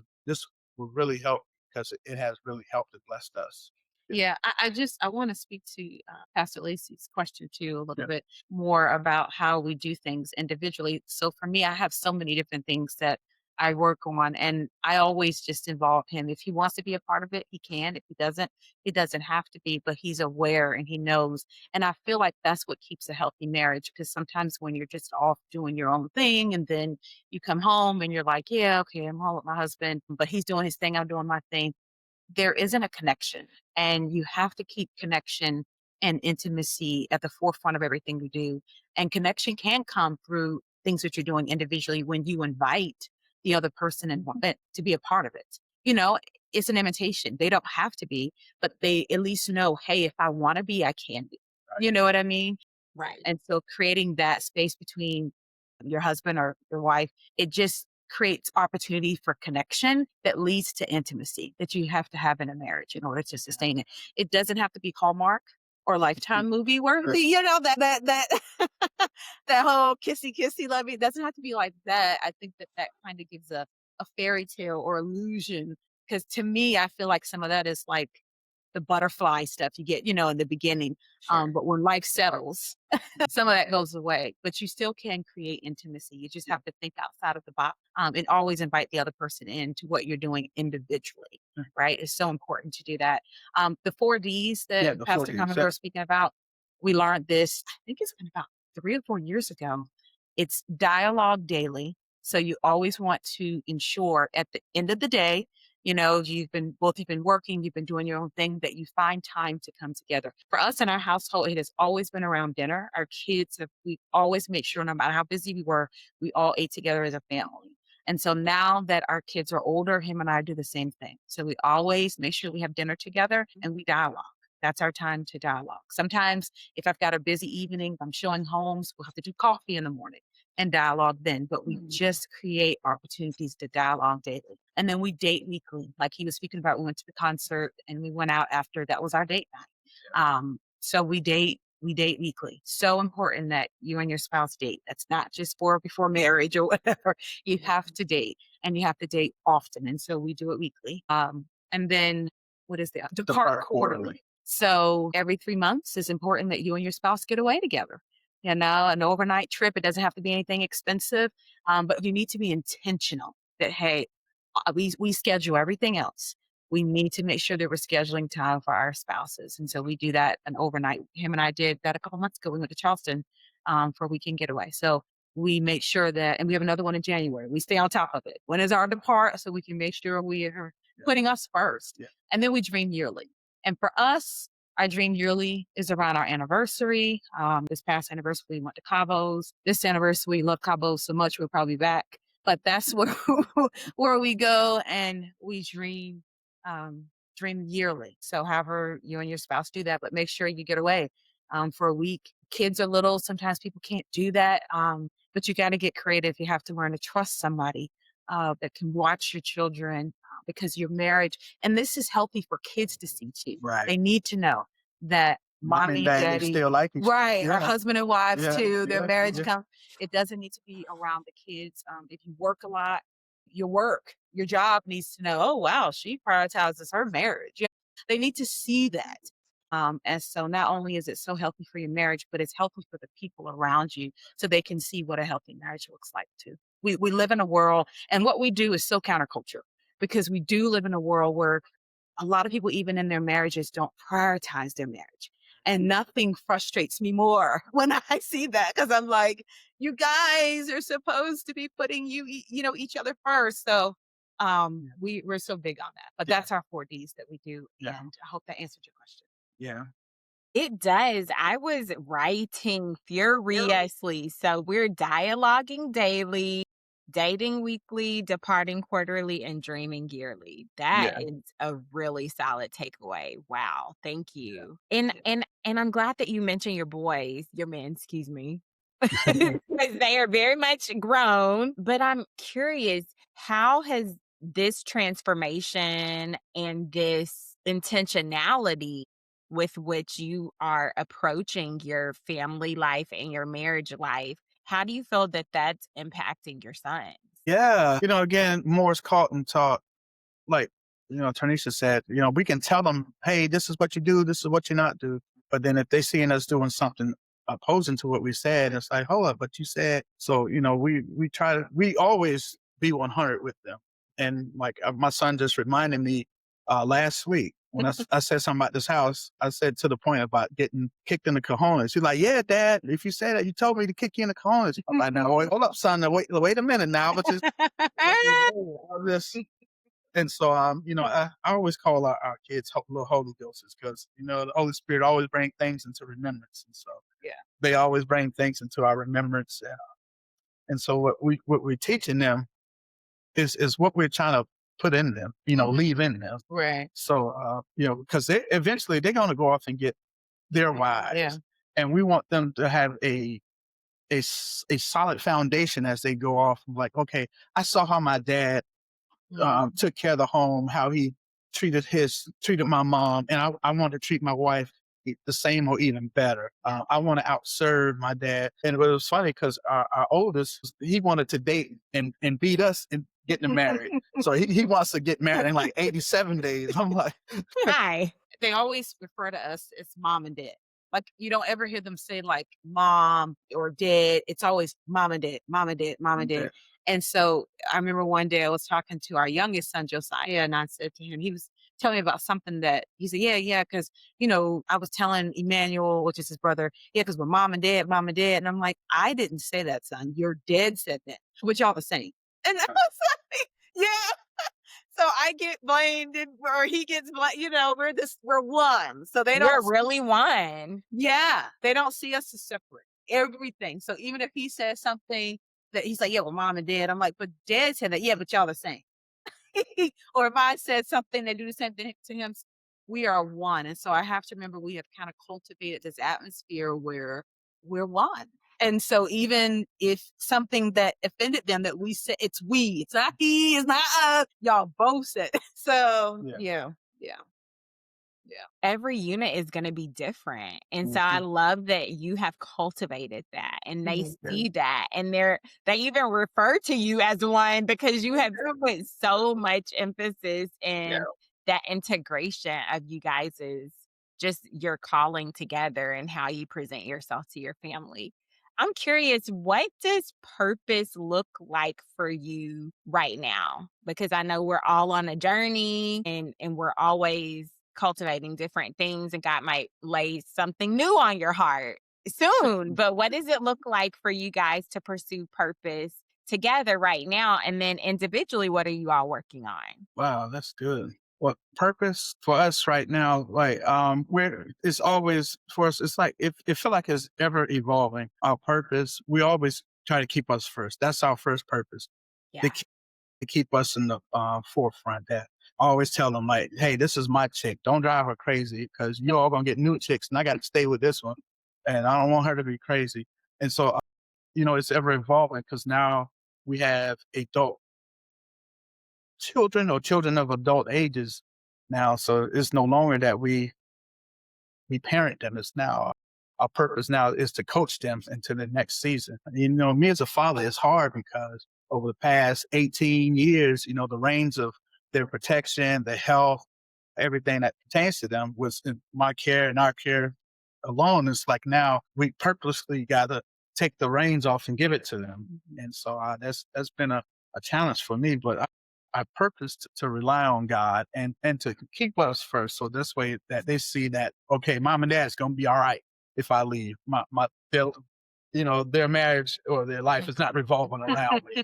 will really help because it has really helped and blessed us. Yeah, I want to speak to Pastor Lacey's question too a little Yeah. bit more about how we do things individually. So for me, I have so many different things that I work on, and I always just involve him. If he wants to be a part of it, he can. If he doesn't have to be, but he's aware and he knows. And I feel like that's what keeps a healthy marriage because sometimes when you're just off doing your own thing, and then you come home and you're like, yeah, okay, I'm home with my husband, but he's doing his thing, I'm doing my thing, there isn't a connection, and you have to keep connection and intimacy at the forefront of everything you do. And connection can come through things that you're doing individually when you invite the other person and want it to be a part of it. You know, it's an invitation. They don't have to be, but they at least know, hey, if I want to be, I can be. You know what I mean? Right. And so creating that space between your husband or your wife, it just creates opportunity for connection that leads to intimacy that you have to have in a marriage in order to sustain it. It doesn't have to be Hallmark or Lifetime movie worthy, you know, that that whole kissy kissy lovey. It doesn't have to be like that. I think that that kind of gives a fairy tale or illusion. Because to me, I feel like some of that is like the butterfly stuff you get, you know, in the beginning. Sure. But when life settles, some of that goes away, but you still can create intimacy. You just have to think outside of the box and always invite the other person into what you're doing individually, right? It's so important to do that. The 4Ds Yeah, that the Pastor 40s. Commodore was speaking about, we learned this, I think it's been about 3 or 4 years ago. It's dialogue daily. So you always want to ensure at the end of the day, you know, you've been working, you've been doing your own thing, that you find time to come together. For us in our household, it has always been around dinner. Our kids have, we always made sure no matter how busy we were, we all ate together as a family. And so now that our kids are older, him and I do the same thing. So we always make sure we have dinner together and we dialogue. That's our time to dialogue. Sometimes if I've got a busy evening, I'm showing homes, we'll have to do coffee in the morning and dialogue then, but we just create opportunities to dialogue daily. And then we date weekly. Like he was speaking about, we went to the concert and we went out after, that was our date night. So we date weekly. So important that you and your spouse date. That's not just for before marriage or whatever. You have to date and you have to date often. And so we do it weekly. And then what is the depart quarterly. So every 3 months is important that you and your spouse get away together. You know, an overnight trip. It doesn't have to be anything expensive, but you need to be intentional. That hey, we schedule everything else. We need to make sure that we're scheduling time for our spouses, and so we do that an overnight. Him and I did that a couple months ago. We went to Charleston for a weekend getaway. So we make sure that, and we have another one in January. We stay on top of it. When is our depart? So we can make sure we are putting us first, and then we dream yearly. And for us, our dream yearly is around our anniversary. This past anniversary, we went to Cabo's. This anniversary, we love Cabo's so much, we'll probably be back. But that's where where we go and we dream yearly. So however you and your spouse do that, but make sure you get away for a week. Kids are little. Sometimes people can't do that. But you got to get creative. You have to learn to trust somebody that can watch your children because your marriage, and this is healthy for kids to see too. Right. They need to know that Mom mommy, and daddy daddy, still like each other. right, or Yeah. husband and wives Yeah. too, their Yeah. marriage Yeah. comes. It doesn't need to be around the kids. If you work a lot, your work, your job needs to know, oh, wow, she prioritizes her marriage. Yeah. They need to see that. And so not only is it so healthy for your marriage, but it's healthy for the people around you so they can see what a healthy marriage looks like too. We live in a world, and what we do is so counterculture because we do live in a world where a lot of people, even in their marriages, don't prioritize their marriage. And nothing frustrates me more when I see that because I'm like, you guys are supposed to be putting you know, each other first. So we're so big on that. But that's our 4Ds that we do. Yeah. And I hope that answered your question. Yeah. It does. I was writing furiously. So we're dialoguing daily, dating weekly, departing quarterly, and dreaming yearly. That Yeah. is a really solid takeaway. Wow. Thank Yeah. you. And I'm glad that you mentioned your boys, your men, excuse me. because they are very much grown. But I'm curious, how has this transformation and this intentionality with which you are approaching your family life and your marriage life, how do you feel that that's impacting your sons? Yeah. Again, more is caught and taught. Like, Tanisha said, we can tell them, hey, this is what you do, this is what you not do. But then if they seeing us doing something opposing to what we said, it's like, hold up, but you said. So, we always be 100 with them. And like my son just reminded me last week when I said something about this house, I said to the point about getting kicked in the cojones. He's like, yeah, Dad, if you say that, you told me to kick you in the cojones. I'm like, no, wait, hold up, son. Now, wait a minute now. But just all this. And so, I always call our kids little Holy Ghostes because, the Holy Spirit always bring things into remembrance. And so Yeah. they always bring things into our remembrance. And so what we're teaching them is what we're trying to put in them, leave in them. Right. So, because eventually they're going to go off and get their wives. Yeah. And we want them to have a solid foundation as they go off. Like, okay, I saw how my dad took care of the home, how he treated my mom, and I want to treat my wife the same or even better. I want to outserve my dad. And it was funny because our oldest, he wanted to date and beat us and getting married. So he wants to get married in like 87 days. I'm like, Hi. They always refer to us as mom and dad. Like, you don't ever hear them say like mom or dad. It's always mom and dad, mom and dad, mom and dad. And so I remember one day I was talking to our youngest son, Josiah, and I said to him, he was telling me about something that he said, yeah, because, I was telling Emmanuel, which is his brother, yeah, because we're mom and dad, mom and dad. And I'm like, I didn't say that, son. Your dad said that, which y'all the same. And I was like, yeah. So I get blamed or he gets blamed, we're one. So they You're don't, really one. yeah, they don't see us as separate. Everything. So even if he says something that he's like, yeah, well, mom and dad, I'm like, but dad said that, yeah, but y'all the same. Or if I said something, they do the same thing to him. We are one. And so I have to remember we have kind of cultivated this atmosphere where we're one. And so even if something that offended them that we said, it's not he, it's not us, y'all both said. So yeah. yeah. Every unit is gonna be different, and so I Mhm. love that you have cultivated that, and they Mhm. see that, and they even refer to you as one because you have put so much emphasis Yeah. in that integration of you guys's just your calling together and how you present yourself to your family. I'm curious, what does purpose look like for you right now? Because I know we're all on a journey and we're always cultivating different things and God might lay something new on your heart soon. But what does it look like for you guys to pursue purpose together right now? And then individually, what are you all working on? Wow, that's good. What purpose for us right now? Like, we're it's always for us. It's like it feel like it's ever evolving. Our purpose, we always try to keep us first. That's our first purpose. To Yeah. keep us in the forefront. That I always tell them like, hey, this is my chick. Don't drive her crazy because you all gonna get new chicks, and I got to stay with this one, and I don't want her to be crazy. And so, it's ever evolving because now we have adult children or children of adult ages now. So it's no longer that we parent them. It's now our purpose now is to coach them into the next season. Me as a father is hard because over the past 18 years, the reins of their protection, their health, everything that pertains to them was in my care and our care alone. It's like now we purposely got to take the reins off and give it to them. Mhm. And so that's been a challenge for me, but I purpose to rely on God and to keep us first. So this way that they see that, okay, mom and dad's going to be all right if I leave. They'll, their marriage or their life is not revolving around me.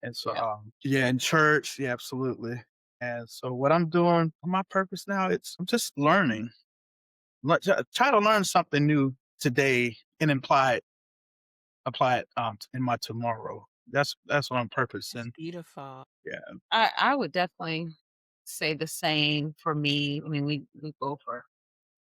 And so, Yeah. yeah, in church, yeah, absolutely. And so what I'm doing, my purpose now, I'm just learning. Try to learn something new today and apply it in my tomorrow. That's what I'm That's purposing. beautiful. Yeah. I would definitely say the same for me. I mean, we both are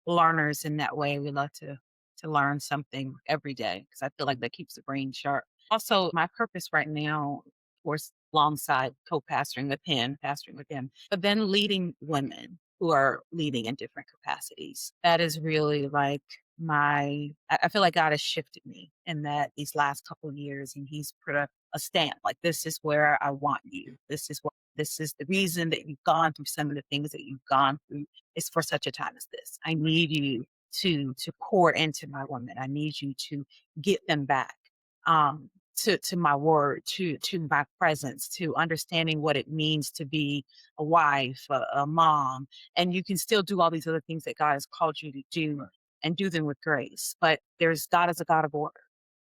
learners in that way. We love to to learn something every day because I feel like that keeps the brain sharp. Also, my purpose right now, of course, alongside co-pastoring with him, pastoring with him, but then leading women who are leading in different capacities. That is really like I feel like God has shifted me in that these last couple of years, and he's put a stamp like, this is where I want you. This is the reason that you've gone through some of the things that you've gone through is for such a time as this. I need you to pour into my women. I need you to get them back to my word, to my presence, to understanding what it means to be a wife, a mom, and you can still do all these other things that God has called you to do and do them with grace. But God is a God of order.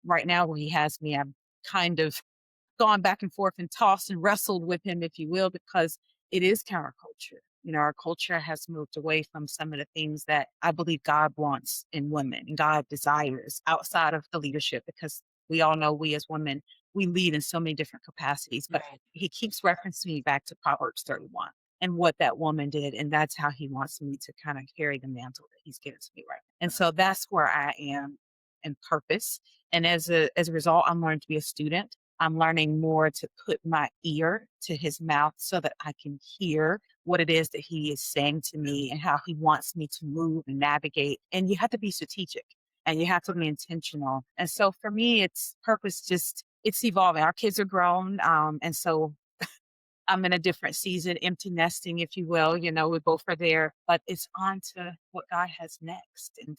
Right now, where He has me, I'm kind of gone back and forth and tossed and wrestled with him, if you will, because it is counterculture. You know, our culture has moved away from some of the things that I believe God wants in women and God desires outside of the leadership, because we all know we as women, we lead in so many different capacities. But he keeps referencing me back to Proverbs 31 and what that woman did. And that's how he wants me to kind of carry the mantle that he's given to me right now. And so that's where I am in purpose. And as a result, I'm learning to be a student. I'm learning more to put my ear to his mouth so that I can hear what it is that he is saying to me and how he wants me to move and navigate. And you have to be strategic and you have to be intentional. And so for me, it's purpose, it's evolving. Our kids are grown. And so I'm in a different season, empty nesting, if you will. You know, we both are there, but it's on to what God has next. And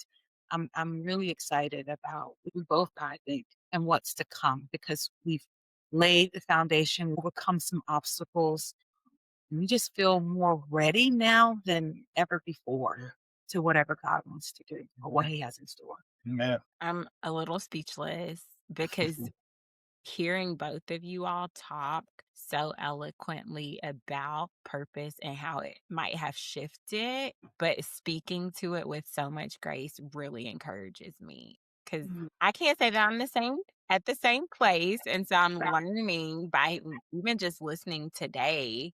I'm really excited about we both, I think, and what's to come because we've laid the foundation, overcome some obstacles. And we just feel more ready now than ever before to whatever God wants to do or what He has in store. Man. I'm a little speechless because hearing both of you all talk so eloquently about purpose and how it might have shifted, but speaking to it with so much grace really encourages me because I can't say that I'm at the same place. And so I'm learning by even just listening today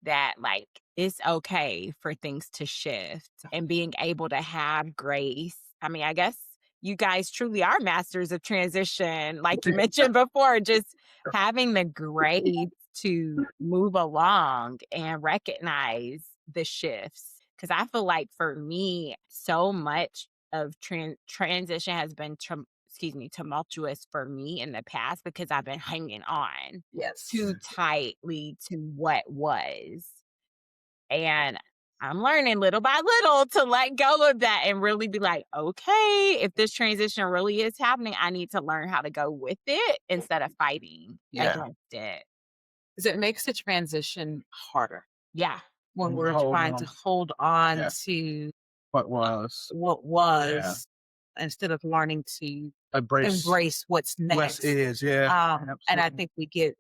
that like it's okay for things to shift and being able to have grace. I mean, I guess you guys truly are masters of transition, like you mentioned before, just having the grace to move along and recognize the shifts. Because I feel like for me, so much of transition has been tumultuous for me in the past because I've been hanging on too tightly to what was. And I'm learning little by little to let go of that and really be like, okay, if this transition really is happening, I need to learn how to go with it instead of fighting against it. Because it makes the transition harder. Yeah. When we're trying to hold on to what was instead of learning to embrace what's next. is, and I think we get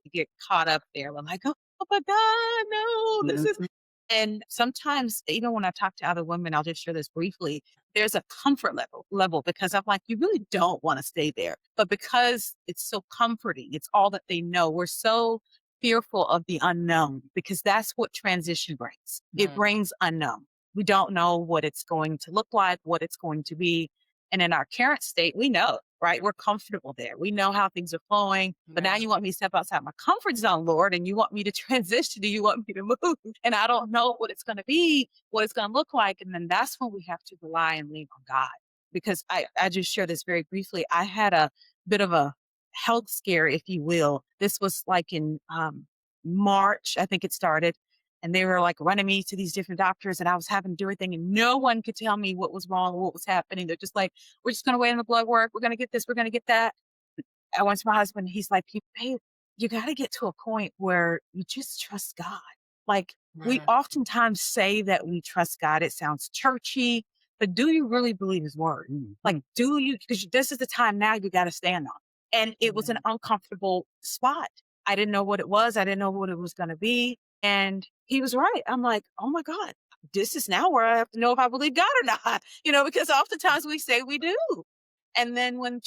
caught up there. We're like, oh my God, no, this is. And sometimes, even when I talk to other women, I'll just share this briefly. There's a comfort level because I'm like, you really don't want to stay there, but because it's so comforting, it's all that they know. We're so fearful of the unknown because that's what transition brings. It brings unknown. We don't know what it's going to look like, what it's going to be. And in our current state, we know, right? We're comfortable there. We know how things are flowing. But now you want me to step outside my comfort zone, Lord, and you want me to transition. Do you want me to move? And I don't know what it's going to be, what it's going to look like. And then that's when we have to rely and lean on God. Because I just share this very briefly. I had a bit of a health scare, if you will. This was like in March, I think it started. And they were like running me to these different doctors and I was having to do everything and no one could tell me what was wrong or what was happening. They're just like, we're just going to wait on the blood work. We're going to get this. We're going to get that. I went to my husband. He's like, hey, you got to get to a point where you just trust God. Like we oftentimes say that we trust God. It sounds churchy, but do you really believe his word? Like, do you, because this is the time now you got to stand on. And it was an uncomfortable spot. I didn't know what it was. I didn't know what it was going to be. And he was right. I'm like, oh my God, this is now where I have to know if I believe God or not, because oftentimes we say we do. And then when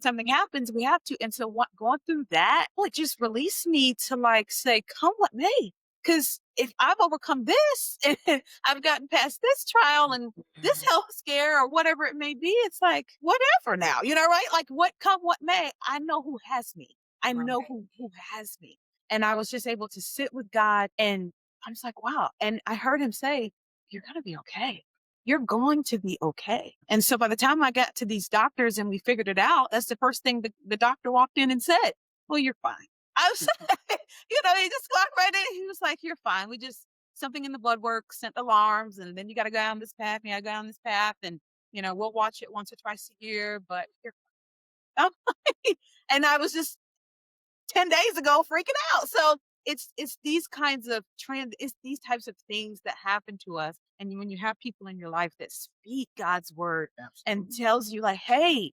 something happens, we have to. And so going through that, it just released me to like say, come what may, because if I've overcome this and I've gotten past this trial and this health scare or whatever it may be, it's like, whatever now, right? Like what come what may, I know who has me. I know who has me. And I was just able to sit with God, and I was like, wow. And I heard him say, you're going to be okay. You're going to be okay. And so by the time I got to these doctors and we figured it out, that's the first thing the doctor walked in and said, well, you're fine. I was, he just walked right in. He was like, you're fine. We just, something in the blood work sent alarms, and then you got to go down this path. And I go down this path, and, we'll watch it once or twice a year, but you're fine. And I was just 10 days ago freaking out. So it's these kinds of it's these types of things that happen to us. And when you have people in your life that speak God's word and tells you like, hey,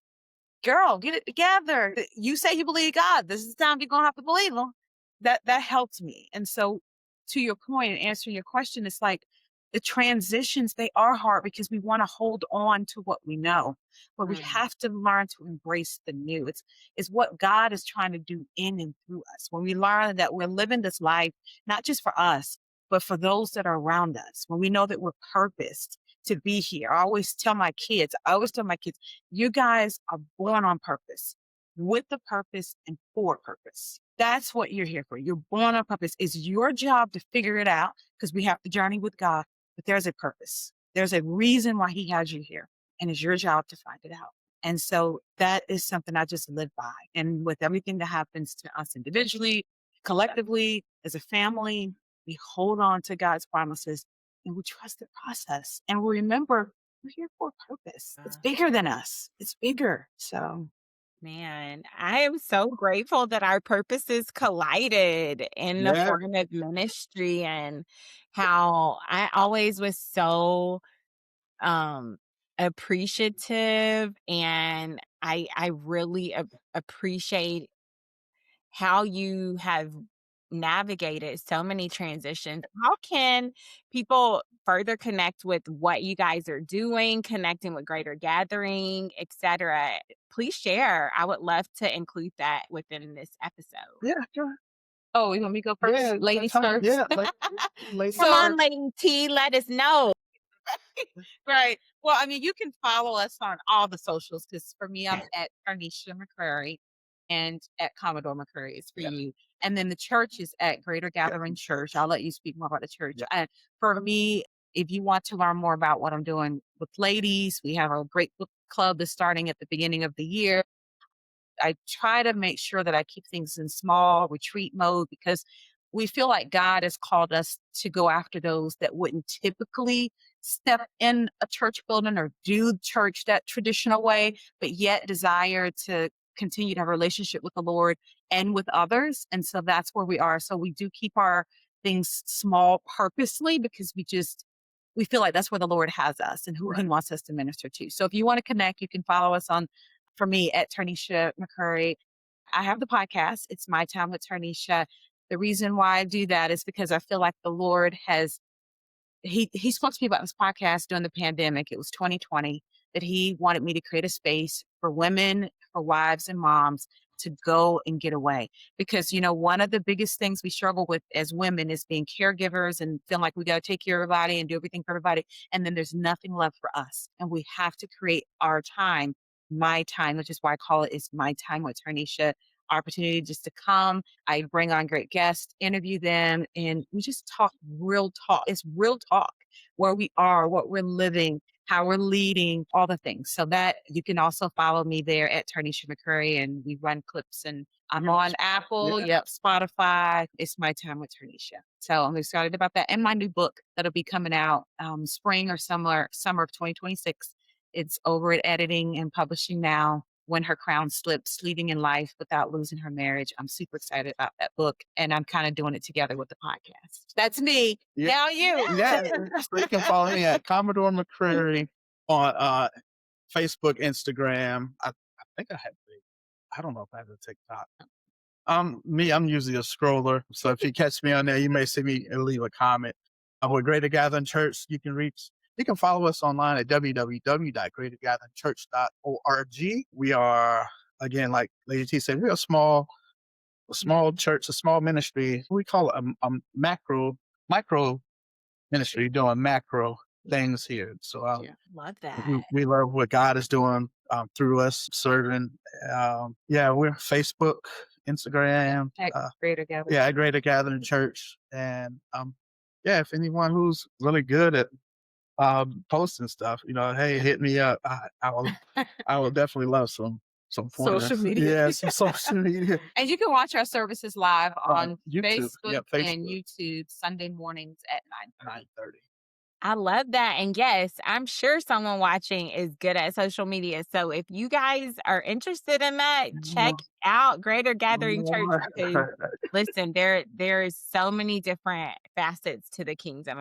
girl, get it together. You say you believe God. This is the time you're going to have to believe him. That helped me. And so to your point and answering your question, it's like the transitions, they are hard because we want to hold on to what we know, but we have to learn to embrace the new. It's what God is trying to do in and through us. When we learn that we're living this life, not just for us, but for those that are around us, when we know that we're purposed to be here. I always tell my kids, you guys are born on purpose, with a purpose and for a purpose. That's what you're here for. You're born on purpose. It's your job to figure it out because we have to journey with God, but there's a purpose. There's a reason why he has you here, and it's your job to find it out. And so that is something I just live by. And with everything that happens to us individually, collectively, as a family, we hold on to God's promises and we trust the process. And we remember we're here for a purpose. It's bigger than us. It's bigger. So, Man, I am so grateful that our purposes collided in the Yeah. form of ministry, and how I always was so um appreciative, and I really appreciate how you have navigated so many transitions. How can people further connect with what you guys are doing, connecting with Greater Gathering, etc.? Please share. I would love to include that within this episode. Yeah, sure. oh, you want me to go first? Yeah, Ladies tell me. first. Yeah, ladies Come So on, Lady T, let us know. right. Well, I mean, you can follow us on all the socials because for me, I'm at Tarnesha McCrary and at Commodore McCrary for you. And then the church is at Greater Gathering Church. I'll let you speak more about the church. Yeah. And for me, if you want to learn more about what I'm doing with ladies, we have a great book club that's starting at the beginning of the year. I try to make sure that I keep things in small retreat mode because we feel like God has called us to go after those that wouldn't typically step in a church building or do church that traditional way, but yet desire to continue to have a relationship with the Lord and with others. And so that's where we are. So we do keep our things small purposely because we feel like that's where the Lord has us and who he wants us to minister to. So if you want to connect, you can follow us on, for me, at Tarnesha McCrary. I have the podcast. It's My Time with Tarnesha. The reason why I do that is because I feel like the Lord has he spoke to me about this podcast during the pandemic. It was 2020 that he wanted me to create a space for women, for wives and moms to go and get away. Because, one of the biggest things we struggle with as women is being caregivers and feeling like we got to take care of everybody and do everything for everybody. And then there's nothing left for us. And we have to create our time, my time, which is why I call it is My Time with Tarnesha. Opportunity just to come. I bring on great guests, interview them, and we just talk real talk. It's real talk where we are, what we're living, how we're leading, all the things. So that you can also follow me there at Tarnesha McCrary, and we run clips. And I'm on Apple, Spotify. It's My Time with Tarnesha. So I'm excited about that, and my new book that'll be coming out spring or summer of 2026. It's over at editing and publishing now. When Her Crown Slips, Leading in Life Without Losing Her Marriage. I'm super excited about that book, and I'm kind of doing it together with the podcast. That's me. Yeah. Now you. Yeah, so you can follow me at Commodore McCrary on Facebook, Instagram. I think I have. I don't know if I have a TikTok. I'm usually a scroller, so if you catch me on there, you may see me and leave a comment. With Greater Gathering Church, you can follow us online at www.greatergatheringchurch.org. We are, again, like Lady T said, we're a small church, a small ministry. We call it a macro micro ministry doing macro things here. So Love that. we love what God is doing through us serving. Yeah, we're Facebook, Instagram, At Greater Gathering. yeah, at Greater Gathering Church, and yeah, if anyone who's really good at posting stuff, hey, hit me up. I will definitely love some pointers. Social media. Yeah, some social media. And you can watch our services live on YouTube. Facebook, Yeah, and Facebook. YouTube Sunday mornings at 9:30. 9:30. I love that. And yes, I'm sure someone watching is good at social media. So if you guys are interested in that, check out Greater Gathering Church because listen, there is so many different facets to the kingdom.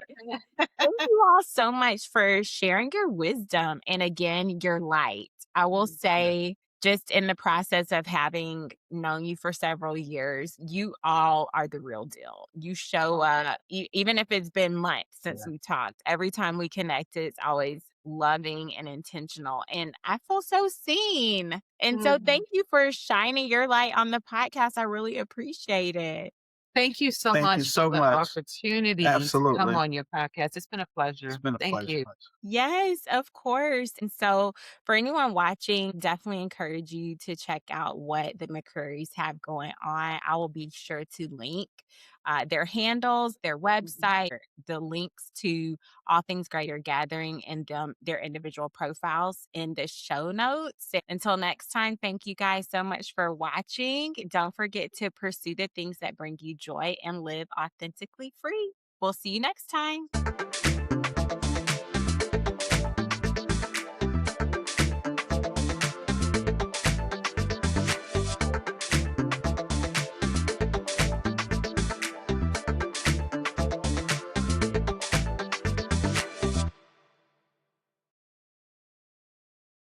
Thank you all so much for sharing your wisdom and again your light. I will say just in the process of having known you for several years, you all are the real deal. You show up, even if it's been months since we talked. Every time we connect, it's always loving and intentional. And I feel so seen. And so thank you for shining your light on the podcast. I really appreciate it. Thank you so Thank you much so for the much. opportunity to come Absolutely. on your podcast. It's been a pleasure. It's been a Thank pleasure. you. Yes, of course. And so, for anyone watching, definitely encourage you to check out what the McCrarys have going on. I will be sure to link their handles, their website, the links to all things Greater Gathering, and their individual profiles in the show notes. Until next time, thank you guys so much for watching. Don't forget to pursue the things that bring you joy and live authentically free. We'll see you next time.